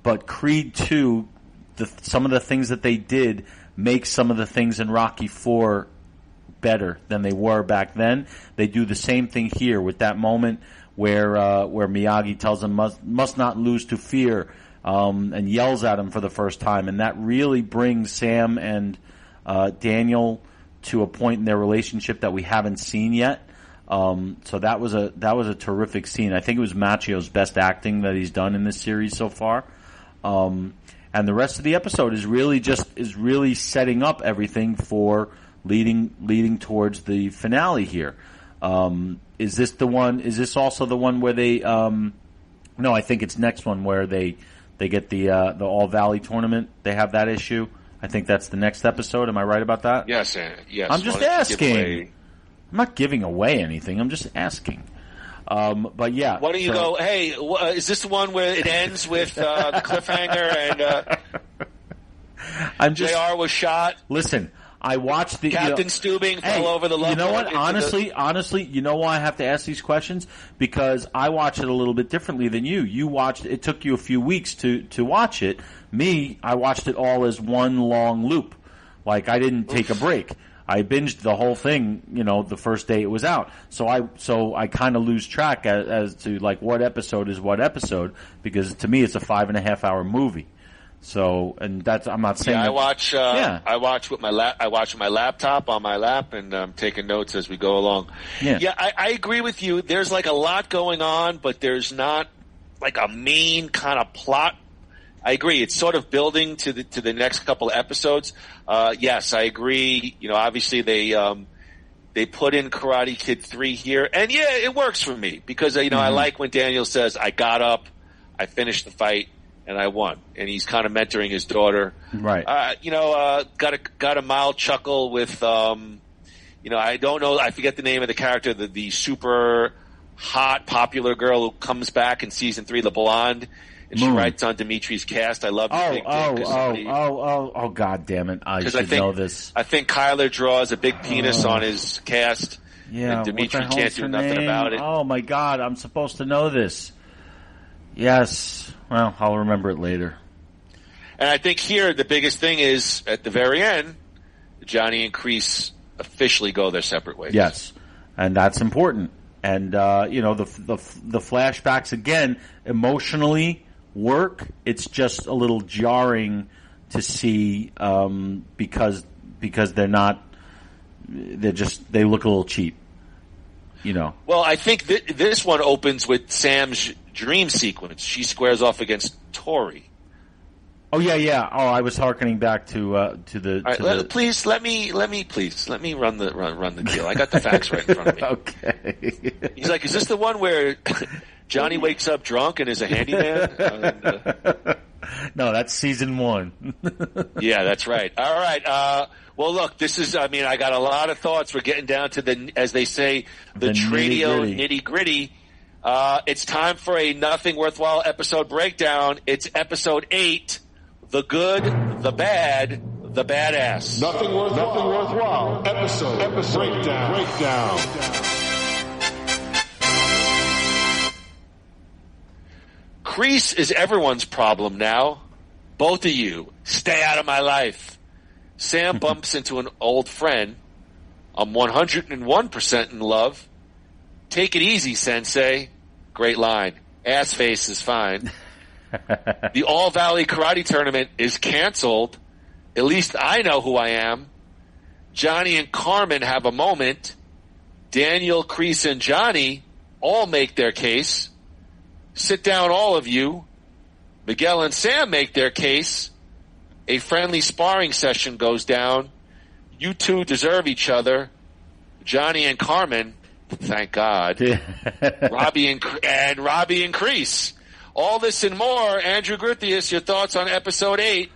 but Creed 2, some of the things that they did make some of the things in Rocky IV better than they were back then. They do the same thing here with that moment where Miyagi tells him must not lose to fear, and yells at him for the first time, and that really brings Sam and Daniel to a point in their relationship that we haven't seen yet. So that was a terrific scene. I think it was Macchio's best acting that he's done in this series so far. And the rest of the episode is really setting up everything for leading towards the finale here. Is this the one? Is this also the one where they? No, I think it's next one where they get the All Valley tournament. They have that issue. I think that's the next episode. Am I right about that? Yes. I'm just asking. I'm not giving away anything. I'm just asking. But yeah. Why don't you go, hey, is this the one where it ends with the cliffhanger and JR was shot? Listen, I watched the... Captain Steubing fell over the love. You know what? Honestly, you know why I have to ask these questions? Because I watch it a little bit differently than you. You watched... It took you a few weeks to watch it. Me, I watched it all as one long loop. Like, I didn't take a break. I binged the whole thing, the first day it was out. So I kind of lose track as to like what episode is what episode, because to me it's a 5.5 hour movie. So, and that's, I'm not saying. Yeah, I watch with my laptop on my lap, and I'm taking notes as we go along. Yeah, I agree with you. There's like a lot going on, but there's not like a main kind of plot. I agree. It's sort of building to the next couple of episodes. Yes, I agree. Obviously they put in Karate Kid 3 here, and yeah, it works for me because I like when Daniel says, "I got up, I finished the fight, and I won," and he's kind of mentoring his daughter. Right. Got a mild chuckle with I don't know, I forget the name of the character, the super hot popular girl who comes back in season 3, the blonde. And she writes on Dimitri's cast. I love the big dick. Oh, God damn it. I should know this. I think Kyler draws a big penis on his cast. Yeah. And Dimitri can't do nothing about it. Oh, my God. I'm supposed to know this. Yes. Well, I'll remember it later. And I think here the biggest thing is at the very end, Johnny and Kreese officially go their separate ways. Yes. And that's important. And, the flashbacks, again, emotionally work. It's just a little jarring to see because they look a little cheap, Well, I think this one opens with Sam's dream sequence. She squares off against Tori. Oh yeah. Oh, I was hearkening back to the. All right, please let me run the deal. I got the facts right in front of me. Okay. He's like, is this the one where Johnny wakes up drunk and is a handyman? No, that's season 1. Yeah, that's right. All right. Well, look, this is. I got a lot of thoughts. We're getting down to as they say, the Tradio nitty gritty. It's time for a nothing worthwhile episode breakdown. It's episode 8. The good, the bad, the badass. Nothing worthwhile. Episode breakdown. Kreese is everyone's problem now. Both of you, stay out of my life. Sam bumps into an old friend. I'm 101% in love. Take it easy, Sensei. Great line. Ass face is fine. The All Valley Karate Tournament is canceled. At least I know who I am. Johnny and Carmen have a moment. Daniel, Kreese, and Johnny all make their case. Sit down, all of you. Miguel and Sam make their case. A friendly sparring session goes down. You two deserve each other. Johnny and Carmen, thank God. Robbie and Kreese. All this and more. Andrew Grithius, your thoughts on episode 8,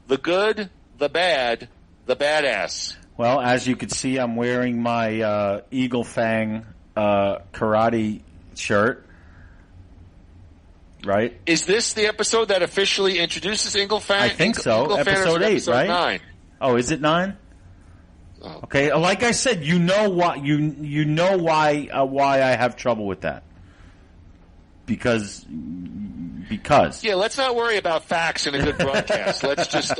the good, the bad, the badass. Well, as you can see, I'm wearing my Eagle Fang karate shirt. Right? Is this the episode that officially introduces Eagle Fang? I think so. Eagle episode 8, episode right? 9. Oh, is it 9? Oh. Okay, like I said, you know why I have trouble with that. Because yeah, let's not worry about facts in a good broadcast. Let's just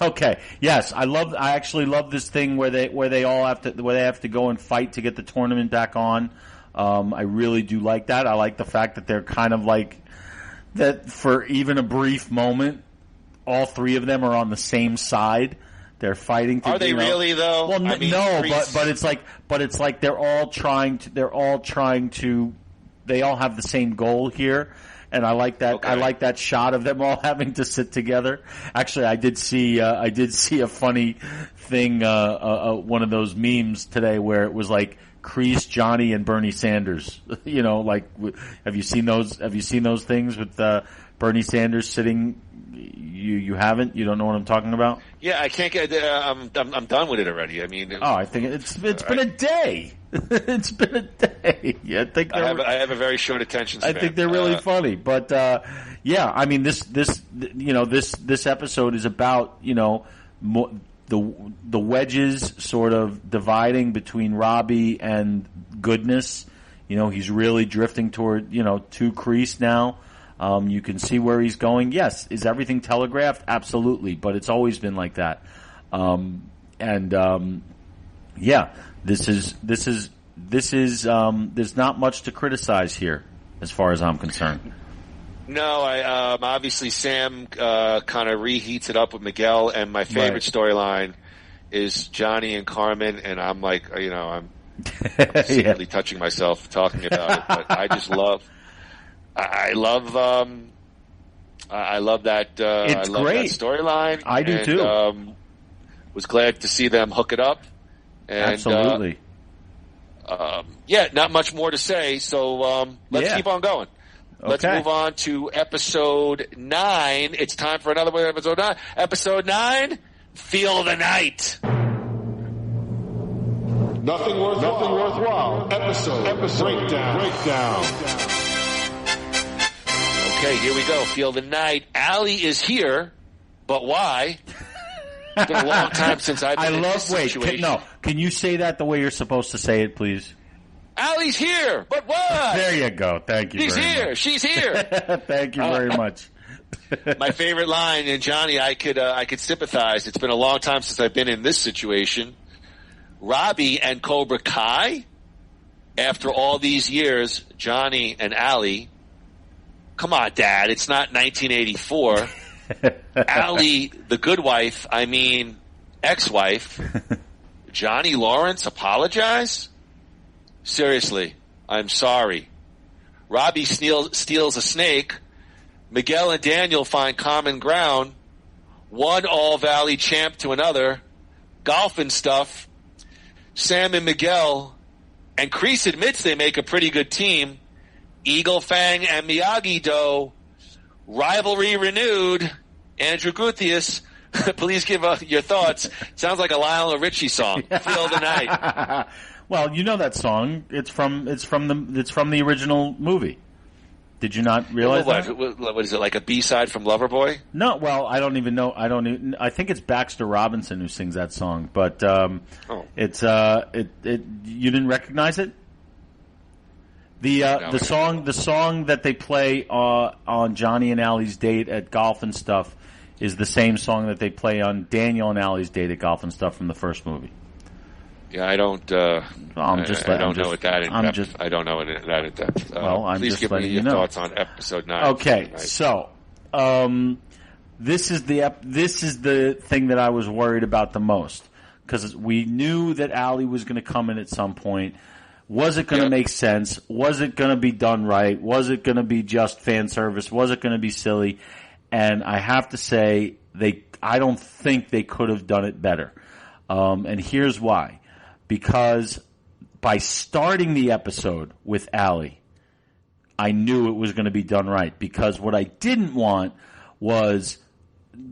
Okay. Yes, I actually love this thing where they have to go and fight to get the tournament back on. I really do like that. I like the fact that they're kind of like that for even a brief moment. All 3 of them are on the same side. They're fighting. Are they really though? Well, no, but it's like they're all trying to. They all have the same goal here, and I like that. Okay. I like that shot of them all having to sit together. Actually, I did see a funny thing, one of those memes today where it was like Kreese, Johnny, and Bernie Sanders. Like have you seen those? Have you seen those things with Bernie Sanders sitting? You haven't? You don't know what I'm talking about? Yeah, I can't get. I'm done with it already. I mean, I think it's been a day. It's been a day. Yeah, I have a very short attention span. I think they're really funny, but yeah, I mean this episode is about the wedges sort of dividing between Robbie and Goodness. He's really drifting toward to Kreese now. You can see where he's going. Yes, is everything telegraphed? Absolutely, but it's always been like that. And yeah, this is there's not much to criticize here as far as I'm concerned. No, obviously Sam kind of reheats it up with Miguel, and my favorite storyline is Johnny and Carmen, and I'm like, I'm secretly touching myself talking about it, but I just love that. I love that storyline. I do too. Was glad to see them hook it up. And, absolutely. Not much more to say. So let's keep on going. Let's move on to episode 9. It's time for another one. Episode 9. Episode 9. Feel the night. Nothing worthwhile. Episode breakdown. Okay, here we go. Feel the night. Allie is here, but why? It's been a long time since I've been in this situation. Can you say that the way you're supposed to say it, please? Allie's here, but what? There you go. Thank you. She's here. Thank you very much. My favorite line, and Johnny, I could sympathize. It's been a long time since I've been in this situation. Robbie and Cobra Kai, after all these years, Johnny and Allie. Come on, Dad, it's not 1984. Allie, the good wife, ex-wife. Johnny Lawrence, apologize? Seriously, I'm sorry. Robbie steals a snake. Miguel and Daniel find common ground. One All-Valley champ to another. Golf and stuff. Sam and Miguel. And Kreese admits they make a pretty good team. Eagle Fang and Miyagi-Do. Rivalry renewed. Andrew Guthius, please give your thoughts. Sounds like a Lionel Richie song. Feel the night. Well, you know that song. It's from the original movie. Did you not realize that? What is it, like a B-side from Loverboy? No, well, I don't even know. I think it's Baxter Robinson who sings that song, but it's you didn't recognize it? The song that they play on Johnny and Allie's date at Golf and Stuff is the same song that they play on Daniel and Allie's date at Golf and Stuff from the first movie. Yeah, I don't. I don't know what that in depth. I don't know what that in depth. Well, I'm please just give me your thoughts on episode 9. Okay, so this is the thing that I was worried about the most, because we knew that Allie was going to come in at some point. Was it going to make sense? Was it going to be done right? Was it going to be just fan service? Was it going to be silly? And I have to say, I don't think they could have done it better. And here's why. Because by starting the episode with Allie, I knew it was going to be done right. Because what I didn't want was,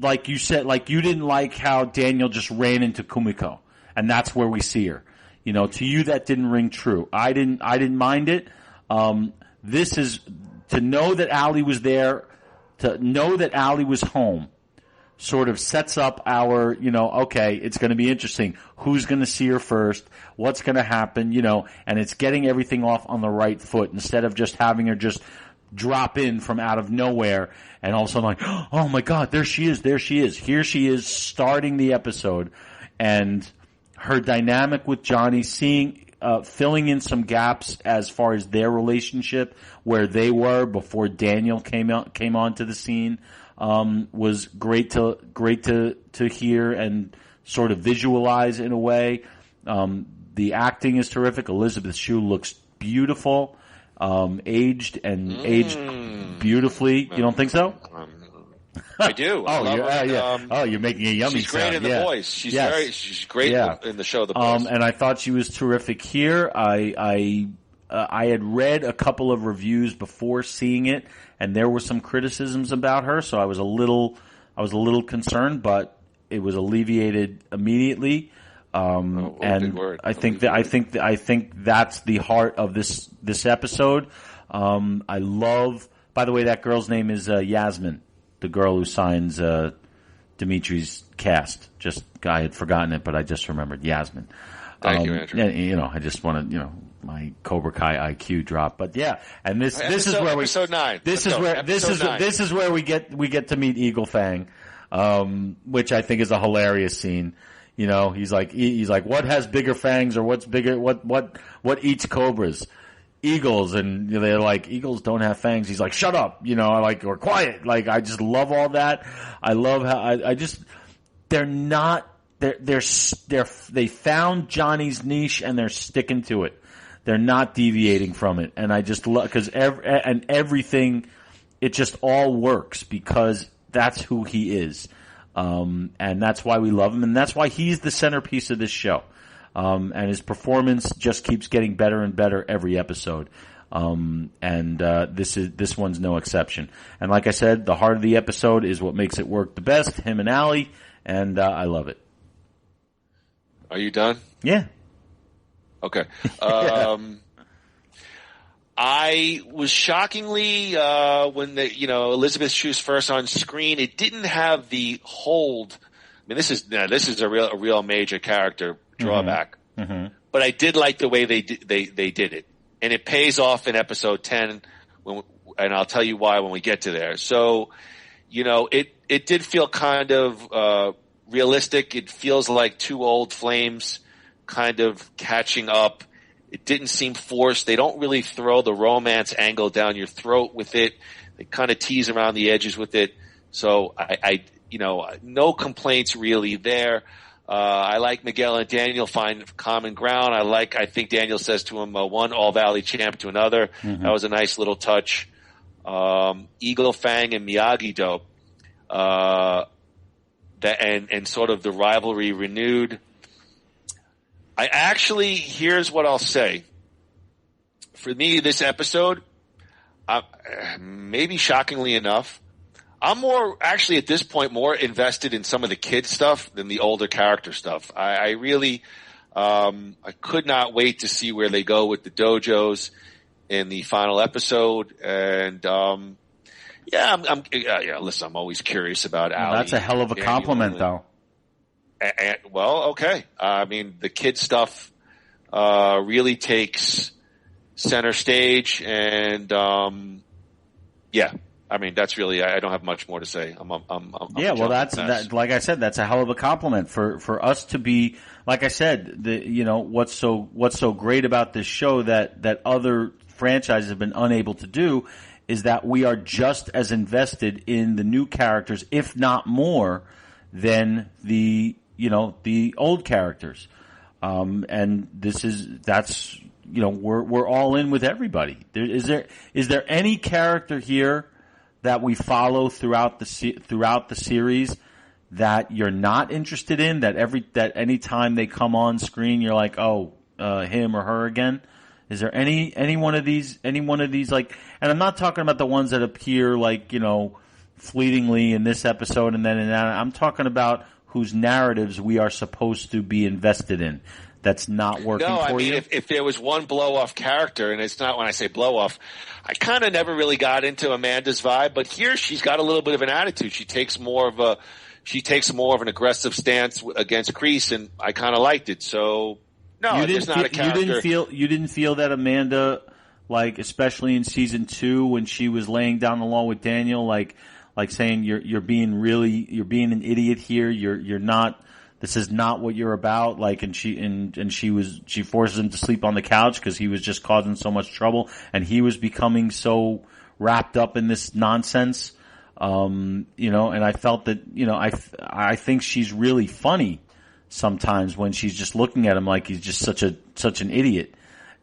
like you said, like you didn't like how Daniel just ran into Kumiko. And that's where we see her. You know, to you that didn't ring true. I didn't mind it. This is to know that Allie was there, to know that Allie was home, sort of sets up our, okay, it's going to be interesting. Who's going to see her first? What's going to happen? And it's getting everything off on the right foot instead of just having her just drop in from out of nowhere and all of a sudden like, oh my God, there she is. Here she is starting the episode, and her dynamic with Johnny, filling in some gaps as far as their relationship, where they were before Daniel came onto the scene, was great to hear and sort of visualize in a way. The acting is terrific. Elizabeth Shue looks beautiful, aged beautifully. You don't think so? I do. You're making a yummy sound. She's great in The Boys. She's great in the show The Boys. And I thought she was terrific here. I had read a couple of reviews before seeing it, and there were some criticisms about her, so I was a little concerned, but it was alleviated immediately. Big word. I think that's the heart of this episode. I love. By the way, that girl's name is Yasmin, the girl who signs Dimitri's cast. I had forgotten it, but I just remembered Yasmin. Thank you, Andrew. I just want to, my Cobra Kai IQ drop. But yeah, and this is where episode 9. This is where we get to meet Eagle Fang, which I think is a hilarious scene. You know, he's like, what has bigger fangs, or what's bigger, what eats cobras? Eagles. And they're like, eagles don't have fangs. He's like, shut up, you know, or quiet. Like, I just love all that. I love how they found Johnny's niche and they're sticking to it. They're not deviating from it. And I just love, because everything, it just all works because that's who he is. And that's why we love him, and that's why he's the centerpiece of this show. And his performance just keeps getting better and better every episode. This one's no exception. And like I said, the heart of the episode is what makes it work the best, him and Allie, and I love it. Are you done? Yeah. Okay. I was shockingly when Elizabeth Shue's first on screen, it didn't have the hold. I mean, this is a real major character drawback. Mm-hmm. But I did like the way they did it, and it pays off in episode 10. And I'll tell you why when we get to there. So, it did feel kind of realistic. It feels like two old flames kind of catching up. It didn't seem forced. They don't really throw the romance angle down your throat with it. They kind of tease around the edges with it. So I no complaints really there. I like Miguel and Daniel find common ground. I think Daniel says to him, one All Valley champ to another. Mm-hmm. That was a nice little touch. Eagle Fang and Miyagi-Do, and sort of the rivalry renewed. Here's what I'll say. For me, this episode, maybe shockingly enough, I'm actually at this point more invested in some of the kid stuff than the older character stuff. I really, I could not wait to see where they go with the dojos in the final episode. And, listen, I'm always curious about Allie. That's a hell of a compliment, though. Okay. I mean, the kid stuff really takes center stage, and I mean, that's really, I don't have much more to say. That's like I said, that's a hell of a compliment for us to be. Like I said, what's so great about this show that other franchises have been unable to do is that we are just as invested in the new characters, if not more, than the old characters. And we're all in with everybody. Is there any character here that we follow throughout the series that you're not interested in, that any time they come on screen you're like, him or her again? Is there any one of these like, and I'm not talking about the ones that appear like, fleetingly in this episode and then in that. I'm talking about whose narratives we are supposed to be invested in. That's not working for you? No, I mean, if there was one blow-off character, and it's not when I say blow-off, I kind of never really got into Amanda's vibe, but here she's got a little bit of an attitude. She takes more of an aggressive stance against Kreese, and I kind of liked it. So, no, it's not a character. You didn't feel that Amanda, like, especially in season 2 when she was laying down the law with Daniel, like saying you're being an idiot here. You're not. This is not what you're about. Like, and she forces him to sleep on the couch because he was just causing so much trouble, and he was becoming so wrapped up in this nonsense. And I felt that, I think she's really funny sometimes when she's just looking at him like he's just such an idiot.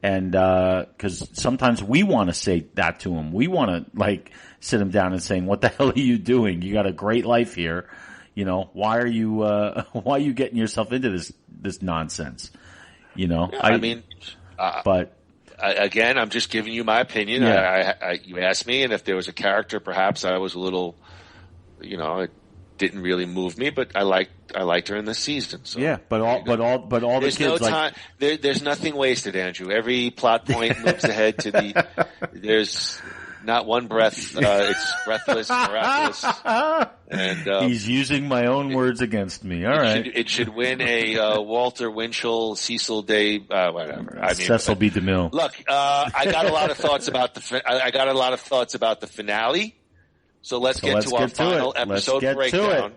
And, cause sometimes we want to say that to him. We want to like sit him down and saying, what the hell are you doing? You got a great life here. Why are you getting yourself into this nonsense? Yeah, again, I'm just giving you my opinion. Yeah. You asked me, and if there was a character, perhaps I was a little, it didn't really move me, but I liked her in this season. So yeah, but all the there's kids, no time. There's nothing wasted, Andrew. Every plot point moves ahead to the. There's not one breath. It's breathless, miraculous, and he's using my own words against me. All right, it should win a Walter Winchell, Cecil Day, whatever. I mean, Cecil B. DeMille. Look, I got a lot of thoughts about the finale. So let's get to our final episode breakdown.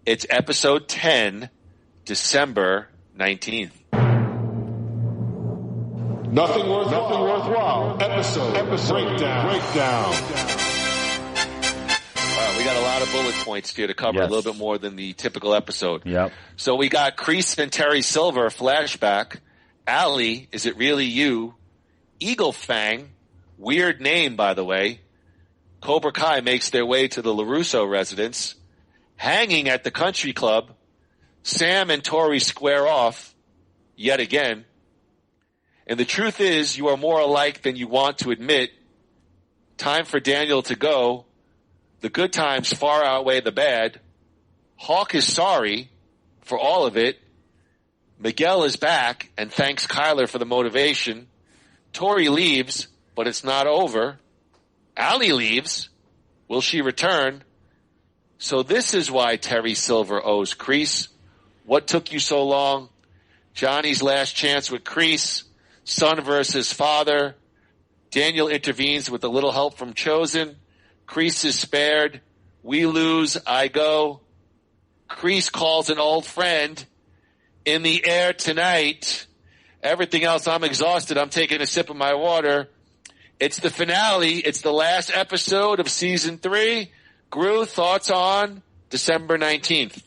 It's episode 10, December 19th. Nothing worthwhile. Episode breakdown. We got a lot of bullet points here to cover, Yes. a little bit more than the typical episode. Yep. So we got Kreese and Terry Silver flashback. Allie, is it really you? Eagle Fang, weird name by the way. Cobra Kai makes their way to the LaRusso residence. Hanging at the country club. Sam and Tori square off yet again. And the truth is, you are more alike than you want to admit. Time for Daniel to go. The good times far outweigh the bad. Hawk is sorry for all of it. Miguel is back and thanks Kyler for the motivation. Tori leaves, but it's not over. Allie leaves. Will she return? So this is why Terry Silver owes Kreese. What took you so long? Johnny's last chance with Kreese. Son versus father. Daniel intervenes with a little help from Chosen. Kreese is spared. We lose. I go. Kreese calls an old friend. In the air tonight. Everything else, I'm exhausted. I'm taking a sip of my water. It's the finale. It's the last episode of season 3. Gru, thoughts on December 19th?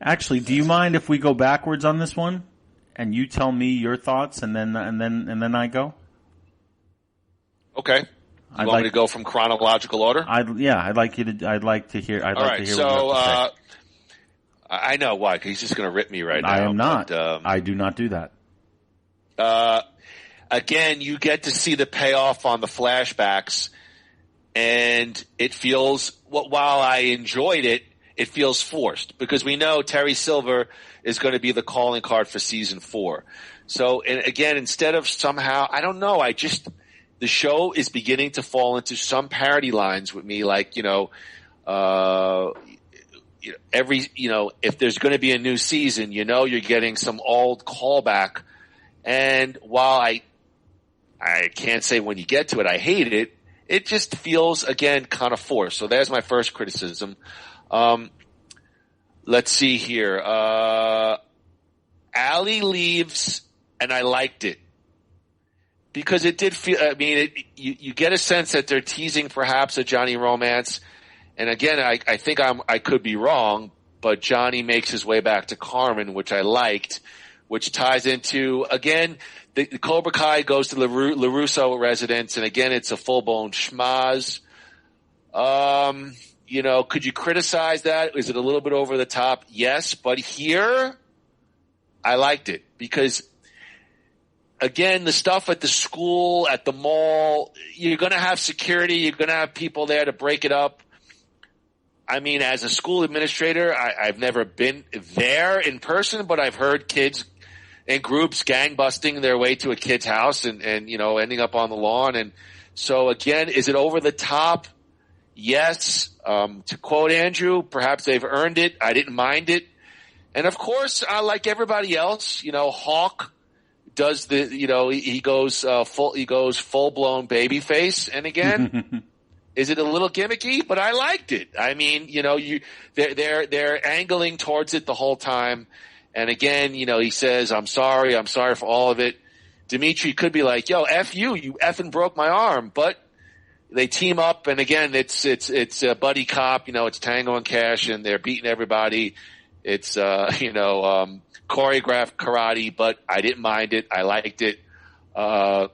Actually, do you mind if we go backwards on this one, and you tell me your thoughts, and then I go? Okay. You want me to go from chronological order? I'd like to hear. All right. So, what you have to say. I know why. 'Cause he's just going to rip me right now. I am not. But, I do not do that. Again, you get to see the payoff on the flashbacks, and it feels, while I enjoyed it, it feels forced because we know Terry Silver is going to be the calling card for season 4. So, and again, instead of somehow, I don't know, the show is beginning to fall into some parody lines with me, like, if there's going to be a new season, you're getting some old callback. And while I can't say when you get to it, I hate it. It just feels, again, kind of forced. So there's my first criticism. Let's see here. Allie leaves, and I liked it. Because it did feel, you get a sense that they're teasing perhaps a Johnny romance. And again, I think I could be wrong, but Johnny makes his way back to Carmen, which I liked, which ties into, again, the Cobra Kai goes to LaRusso residence, and again, it's a full-blown schmaz. Could you criticize that? Is it a little bit over the top? Yes, but here, I liked it because, again, the stuff at the school, at the mall, you're going to have security. You're going to have people there to break it up. I mean, as a school administrator, I've never been there in person, but I've heard kids in groups gangbusting their way to a kid's house and ending up on the lawn. And so, again, is it over the top? Yes. To quote Andrew, perhaps they've earned it. I didn't mind it. And, of course, like everybody else, Hawk does he goes full-blown baby face. And again, is it a little gimmicky? But I liked it. I mean, they're angling towards it the whole time. And again, he says, I'm sorry for all of it. Dimitri could be like, yo, F you effing broke my arm. But they team up, and again, it's a buddy cop, it's Tango and Cash, and they're beating everybody. It's, choreographed karate, but I didn't mind it. I liked it. The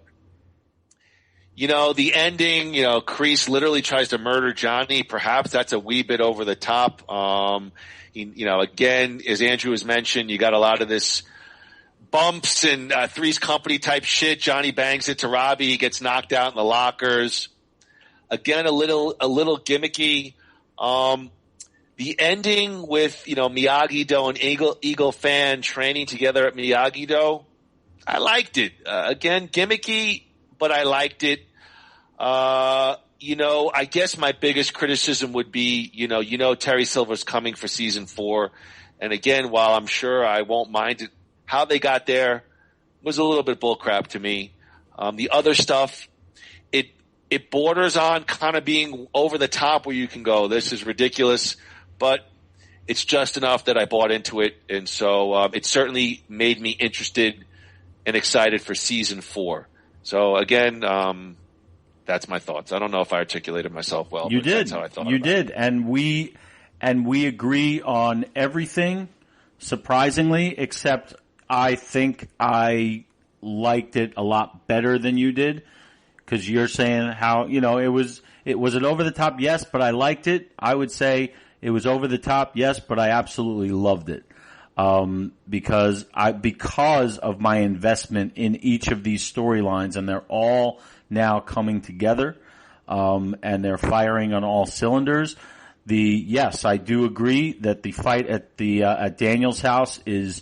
ending, Kreese literally tries to murder Johnny. Perhaps that's a wee bit over the top. Again, as Andrew has mentioned, you got a lot of this bumps and Three's Company type shit. Johnny bangs it to Robbie. He gets knocked out in the lockers. Again, a little gimmicky. The ending with, Miyagi-Do and Eagle Fan training together at Miyagi-Do, I liked it. Again, gimmicky, but I liked it. I guess my biggest criticism would be, Terry Silver's coming for season 4. And again, while I'm sure I won't mind it, how they got there was a little bit bullcrap to me. The other stuff, it borders on kind of being over the top where you can go, this is ridiculous. But it's just enough that I bought into it, and so it certainly made me interested and excited for season 4. So again, that's my thoughts. I don't know if I articulated myself well. You but did. That's how I thought. You about did, it. and we agree on everything. Surprisingly, except I think I liked it a lot better than you did, because you're saying how it was an over the top, yes, but I liked it. I would say it was over the top, yes, but I absolutely loved it. Because of my investment in each of these storylines, and they're all now coming together, and they're firing on all cylinders. Yes, I do agree that the fight at Daniel's house is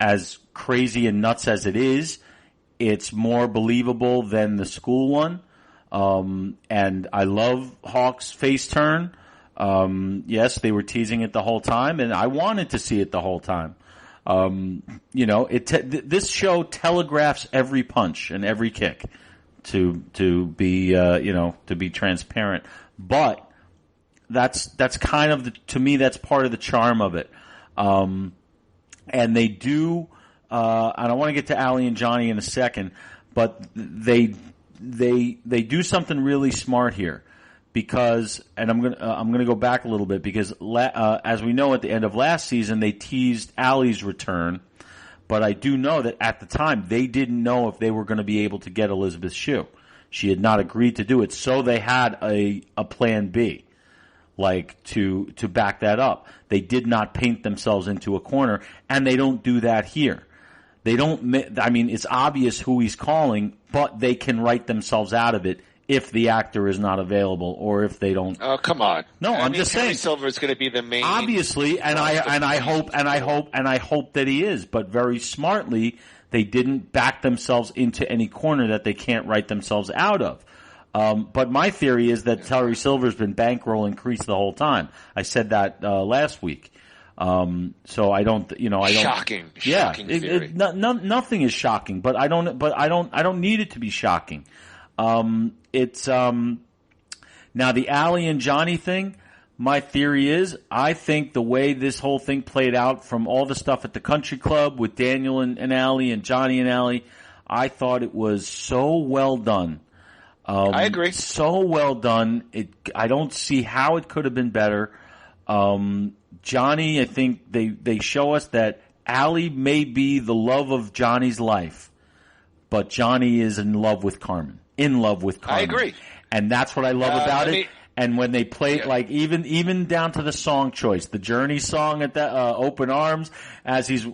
as crazy and nuts as it is. It's more believable than the school one. And I love Hawk's face turn. Yes, they were teasing it the whole time, and I wanted to see it the whole time. This show telegraphs every punch and every kick to be transparent. But that's kind of to me, that's part of the charm of it. And they do, and I want to get to Allie and Johnny in a second, but they do something really smart here, because, and I'm gonna go back a little bit, because as we know, at the end of last season they teased Allie's return, but I do know that at the time they didn't know if they were going to be able to get Elizabeth Shue. She had not agreed to do it, so they had a plan B, like to back that up. They did not paint themselves into a corner, and they don't do that here. They don't. I mean, it's obvious who he's calling, but they can write themselves out of it if the actor is not available, or if they don't. Oh, come on! No, I'm just saying. Silver is going to be the main. Obviously, and I hope that he is. But very smartly, they didn't back themselves into any corner that they can't write themselves out of. But my theory is that Terry Silver's been bankrolling Kreese the whole time. I said that last week. So I don't. Shocking. Yeah, shocking theory. Nothing is shocking, but I don't need it to be shocking. It's now the Allie and Johnny thing. My theory is, I think the way this whole thing played out, from all the stuff at the country club with Daniel and Allie and Johnny and Allie, I thought it was so well done. I agree. So well done. I don't see how it could have been better. Johnny, I think they show us that Allie may be the love of Johnny's life, but Johnny is in love with Carmen. I agree. And that's what I love about it. And when they play, like, even down to the song choice, the Journey song at the Open Arms, as he's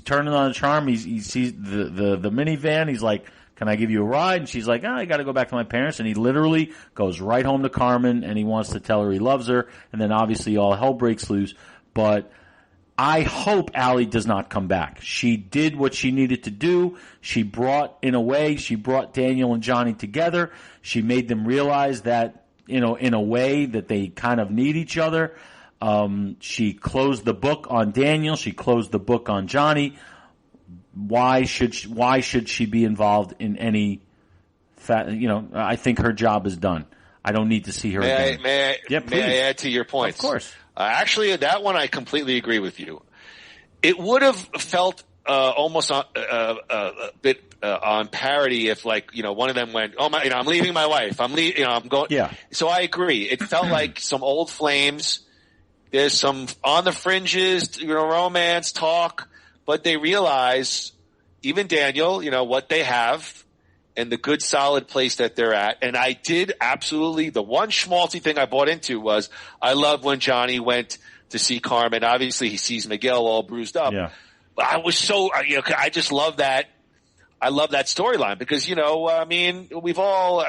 turning on the charm, he sees the minivan, he's like, can I give you a ride? And she's like, I got to go back to my parents. And he literally goes right home to Carmen, and he wants to tell her he loves her. And then obviously all hell breaks loose. But I hope Allie does not come back. She did what she needed to do. She brought Daniel and Johnny together. She made them realize that, in a way that they kind of need each other. She closed the book on Daniel. She closed the book on Johnny. Why should she be involved in any? I think her job is done. I don't need to see her again. May I add to your points? Of course. Actually, that one I completely agree with you. It would have felt almost a bit on parody if, one of them went, I'm leaving my wife. I'm going. Yeah. So I agree. It felt like some old flames. There's some on the fringes, romance talk. But they realize, even Daniel, what they have and the good solid place that they're at. And I did absolutely, the one schmaltzy thing I bought into was, I love when Johnny went to see Carmen. Obviously he sees Miguel all bruised up. Yeah. But I was so, I just love that. I love that storyline because, we've all,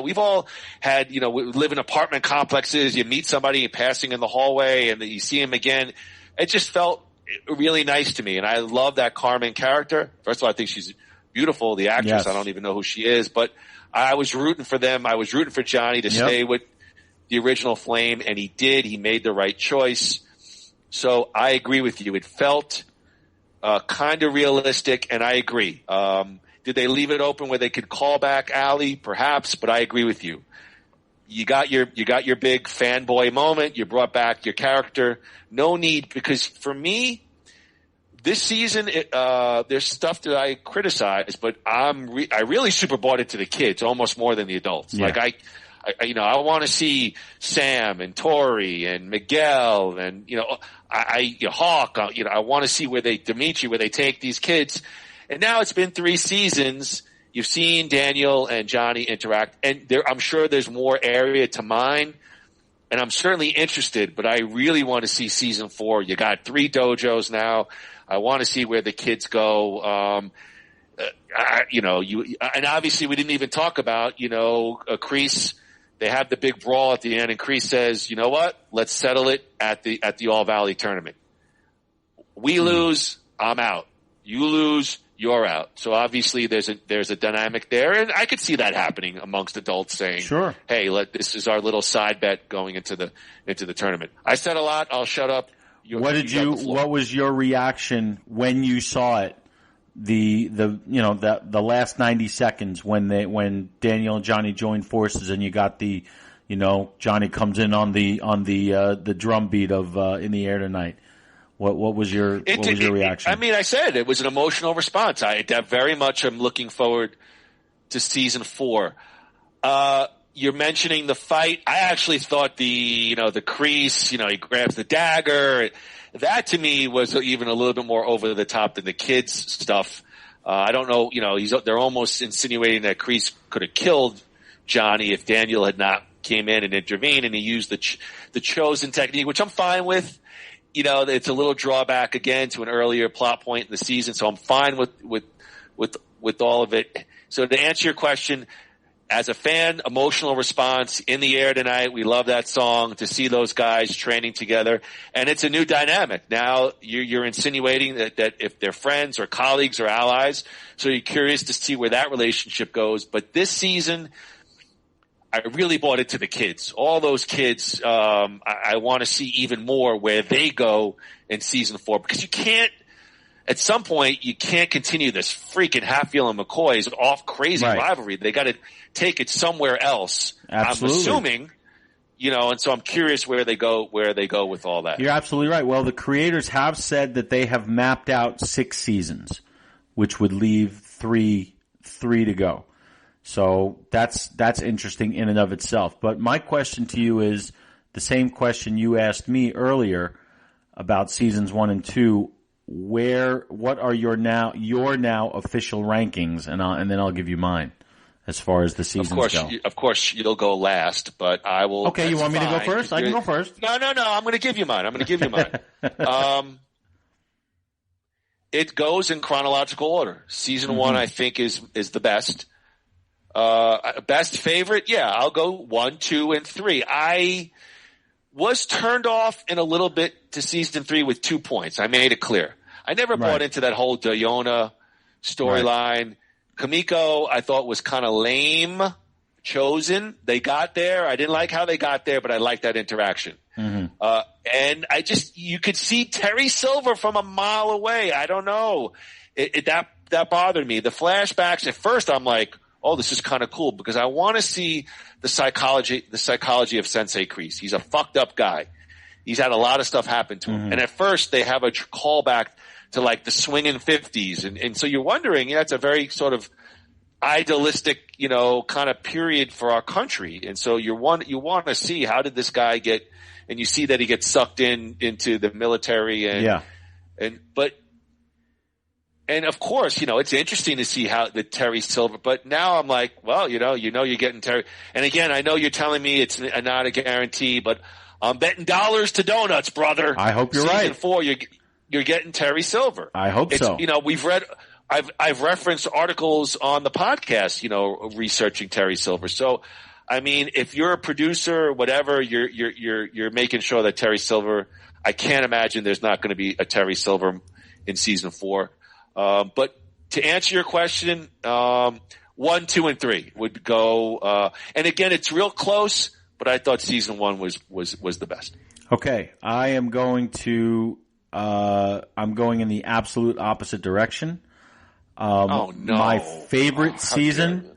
we've all had, we live in apartment complexes. You meet somebody passing in the hallway and you see him again. It just felt really nice to me, and I love that Carmen character. First of all, I think she's beautiful, the actress. Yes. I don't even know who she is, but I was rooting for them. I was rooting for Johnny to stay with the original flame, and he did. He made the right choice. So I agree with you. It felt kind of realistic, and I agree. Did they leave it open where they could call back Allie? Perhaps, but I agree with you. You got your big fanboy moment. You brought back your character. No need, because for me, this season, there's stuff that I criticize, but I really super bought into the kids almost more than the adults. Yeah. Like I want to see Sam and Tori and Miguel and Hawk. I want to see Dimitri, where they take these kids. And now it's been 3 seasons. You've seen Daniel and Johnny interact, and I'm sure there's more area to mine. And I'm certainly interested, but I really want to see season 4. You got 3 dojos now. I want to see where the kids go. And obviously we didn't even talk about, Kreese. They have the big brawl at the end, and Kreese says, "You know what? Let's settle it at the All Valley tournament. We lose, I'm out. You lose, you're out." So obviously there's a dynamic there, and I could see that happening amongst adults saying, "Sure, hey, this is our little side bet going into the tournament." I said a lot. I'll shut up. What was your reaction when you saw it? The last 90 seconds when Daniel and Johnny joined forces, and you got Johnny comes in on the drum beat of In the Air Tonight. What was your reaction? I said it was an emotional response. I very much am looking forward to season 4. You're mentioning the fight. I actually thought the Kreese, he grabs the dagger. That to me was even a little bit more over the top than the kids stuff. I don't know, they're almost insinuating that Kreese could have killed Johnny if Daniel had not came in and intervened, and he used the chosen technique, which I'm fine with. It's a little drawback again to an earlier plot point in the season, so I'm fine with all of it. So to answer your question, as a fan, emotional response, In the Air Tonight. We love that song, to see those guys training together. And it's a new dynamic. Now you're insinuating that if they're friends or colleagues or allies, so you're curious to see where that relationship goes. But this season, I really bought into the kids. All those kids, I want to see even more where they go in season 4, because at some point, you can't continue this freaking Hatfield and McCoy's off crazy rivalry. They got to take it somewhere else. Absolutely. I'm assuming, and so I'm curious where they go with all that. You're absolutely right. Well, the creators have said that they have mapped out 6 seasons, which would leave three to go. So that's interesting in and of itself. But my question to you is the same question you asked me earlier about seasons 1 and 2. What are your now official rankings, and then I'll give you mine as far as the seasons go. Of course, you'll go last, but I will. Okay, you want me to go first? I can go first. No. I'm going to give you mine. It goes in chronological order. Season 1, I think, is the best. Best favorite? Yeah, I'll go 1, 2, and 3. I was turned off in a little bit to season 3 with 2 points. I made it clear. I never bought into that whole Dayona storyline. Right. Kamiko, I thought, was kind of lame. Chosen. They got there. I didn't like how they got there, but I liked that interaction. And you could see Terry Silver from a mile away. I don't know. That bothered me. The flashbacks, at first I'm like, oh, this is kind of cool, because I want to see the psychology of Sensei Kreese. He's a fucked up guy. He's had a lot of stuff happen to him. And at first they have a callback to like the swinging 50s. And so you're wondering, it's a very sort of idealistic, kind of period for our country. And so you want to see, how did this guy get, and you see that he gets sucked into the military and of course, it's interesting to see how the Terry Silver, but now I'm like, well, you're getting Terry. And again, I know you're telling me it's not a guarantee, but I'm betting dollars to donuts, brother. I hope you're right. Season 4, you're getting Terry Silver. I hope so. We've read, I've referenced articles on the podcast, researching Terry Silver. So, I mean, if you're a producer or whatever, you're making sure that Terry Silver, I can't imagine there's not going to be a Terry Silver in season 4. But to answer your question, 1, 2, and 3 would go, and again, it's real close, but I thought season 1 was the best. Okay. I am going I'm going in the absolute opposite direction. Oh no. My favorite season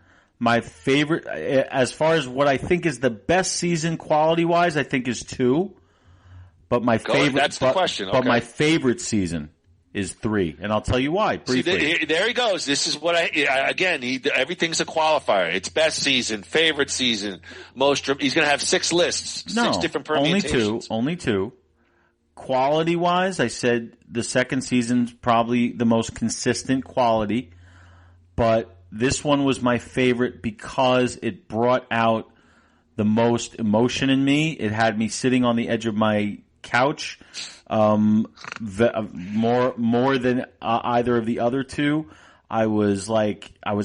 My favorite, as far as what I think is the best season quality-wise, I think is 2. But my favorite, that's the question. Okay. But my favorite season is 3, and I'll tell you why briefly. See, there he goes. This is what everything's a qualifier. It's best season, favorite season, most. He's going to have 6 lists, 6 different permutations. Only two. Quality-wise, I said the second season's probably the most consistent quality, but this one was my favorite because it brought out the most emotion in me. It had me sitting on the edge of my couch. More than either of the other two. I was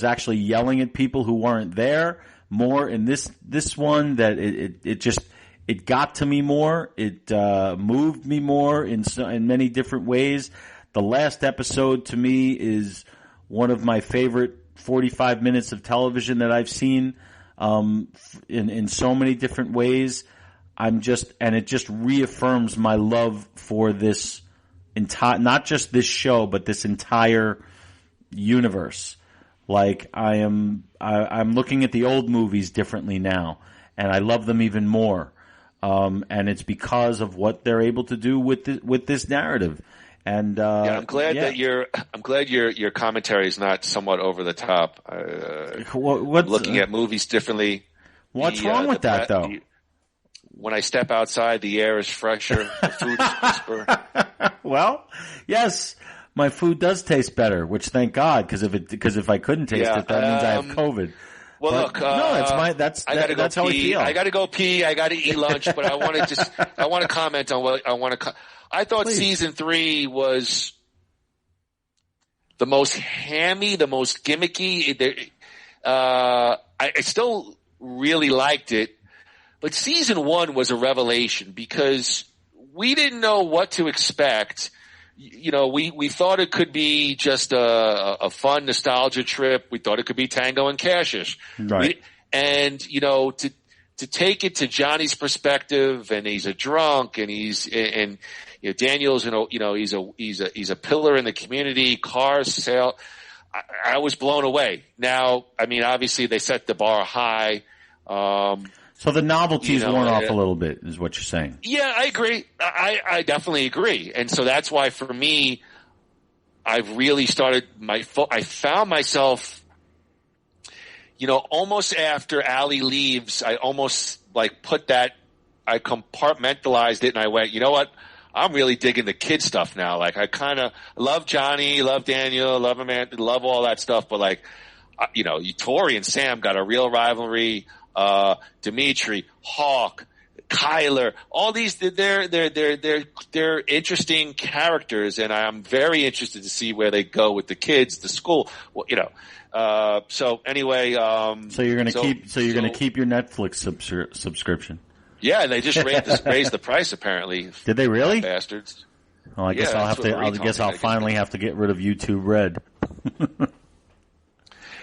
actually yelling at people who weren't there more in this one, that it got to me more. It moved me more in many different ways. The last episode to me is one of my favorite 45 minutes of television that I've seen in so many different ways. And it just reaffirms my love for this entire, not just this show, but this entire universe. Like I'm looking at the old movies differently now, and I love them even more. And it's because of what they're able to do with this narrative. And I'm glad that your commentary is not somewhat over the top. Looking at movies differently. What's wrong with that, though? When I step outside, the air is fresher, the food is crisper. Well, yes, my food does taste better, which thank God, because if I couldn't taste it, that means I have COVID. Well, but, look, that's how I feel. I got to go pee. I got to eat lunch, but I want to comment on what I want to. I thought Please. season 3 was the most hammy, the most gimmicky. I still really liked it. But season 1 was a revelation because we didn't know what to expect. You know, we thought it could be just a fun nostalgia trip. We thought it could be Tango and Cashish. Right. And, you know, to take it to Johnny's perspective, and he's a drunk, and you know, Daniel's, he's a pillar in the community, cars sale. I was blown away. Now, I mean, obviously they set the bar high. So the novelty's worn off a little bit, is what you're saying. Yeah, I agree. I definitely agree. And so that's why for me, I've really started I found myself, you know, almost after Allie leaves, I almost I compartmentalized it and I went, you know what? I'm really digging the kid stuff now. Like I kind of love Johnny, love Daniel, love Amanda, love all that stuff. But you know, Tori and Sam got a real rivalry. Dimitri, Hawk, Kyler, all these, they're interesting characters, and I'm very interested to see where they go with the kids, the school, well, you know. So anyway, so you're going to keep your Netflix subscription. Yeah, they just raised the price apparently. Did they really? Bastards. Well, I guess I'll finally have to get rid of YouTube Red.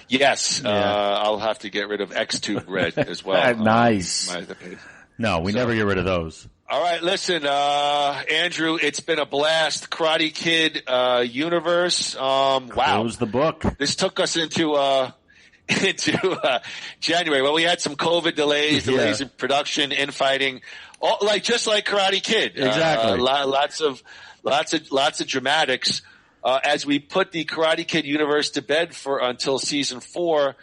Yes, I'll have to get rid of XTube Red as well. Nice. No, we never get rid of those. All right, listen, Andrew, it's been a blast. Karate Kid universe. Wow. Close the book. This took us into January. Well, we had some COVID delays in production, infighting, just like Karate Kid. Exactly. Lots of dramatics. As we put the Karate Kid universe to bed until season 4,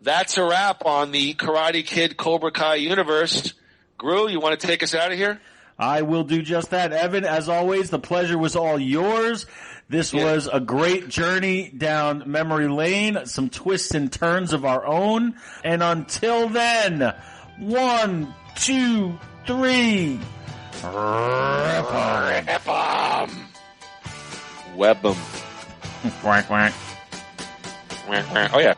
that's a wrap on the Karate Kid Cobra Kai universe. Gru, you want to take us out of here? I will do just that. Evan, as always, the pleasure was all yours. This was a great journey down memory lane, some twists and turns of our own. And until then, 1, 2, 3. Rip 'em. Web 'em. Quack, quack. Quack, quack. Oh, yeah.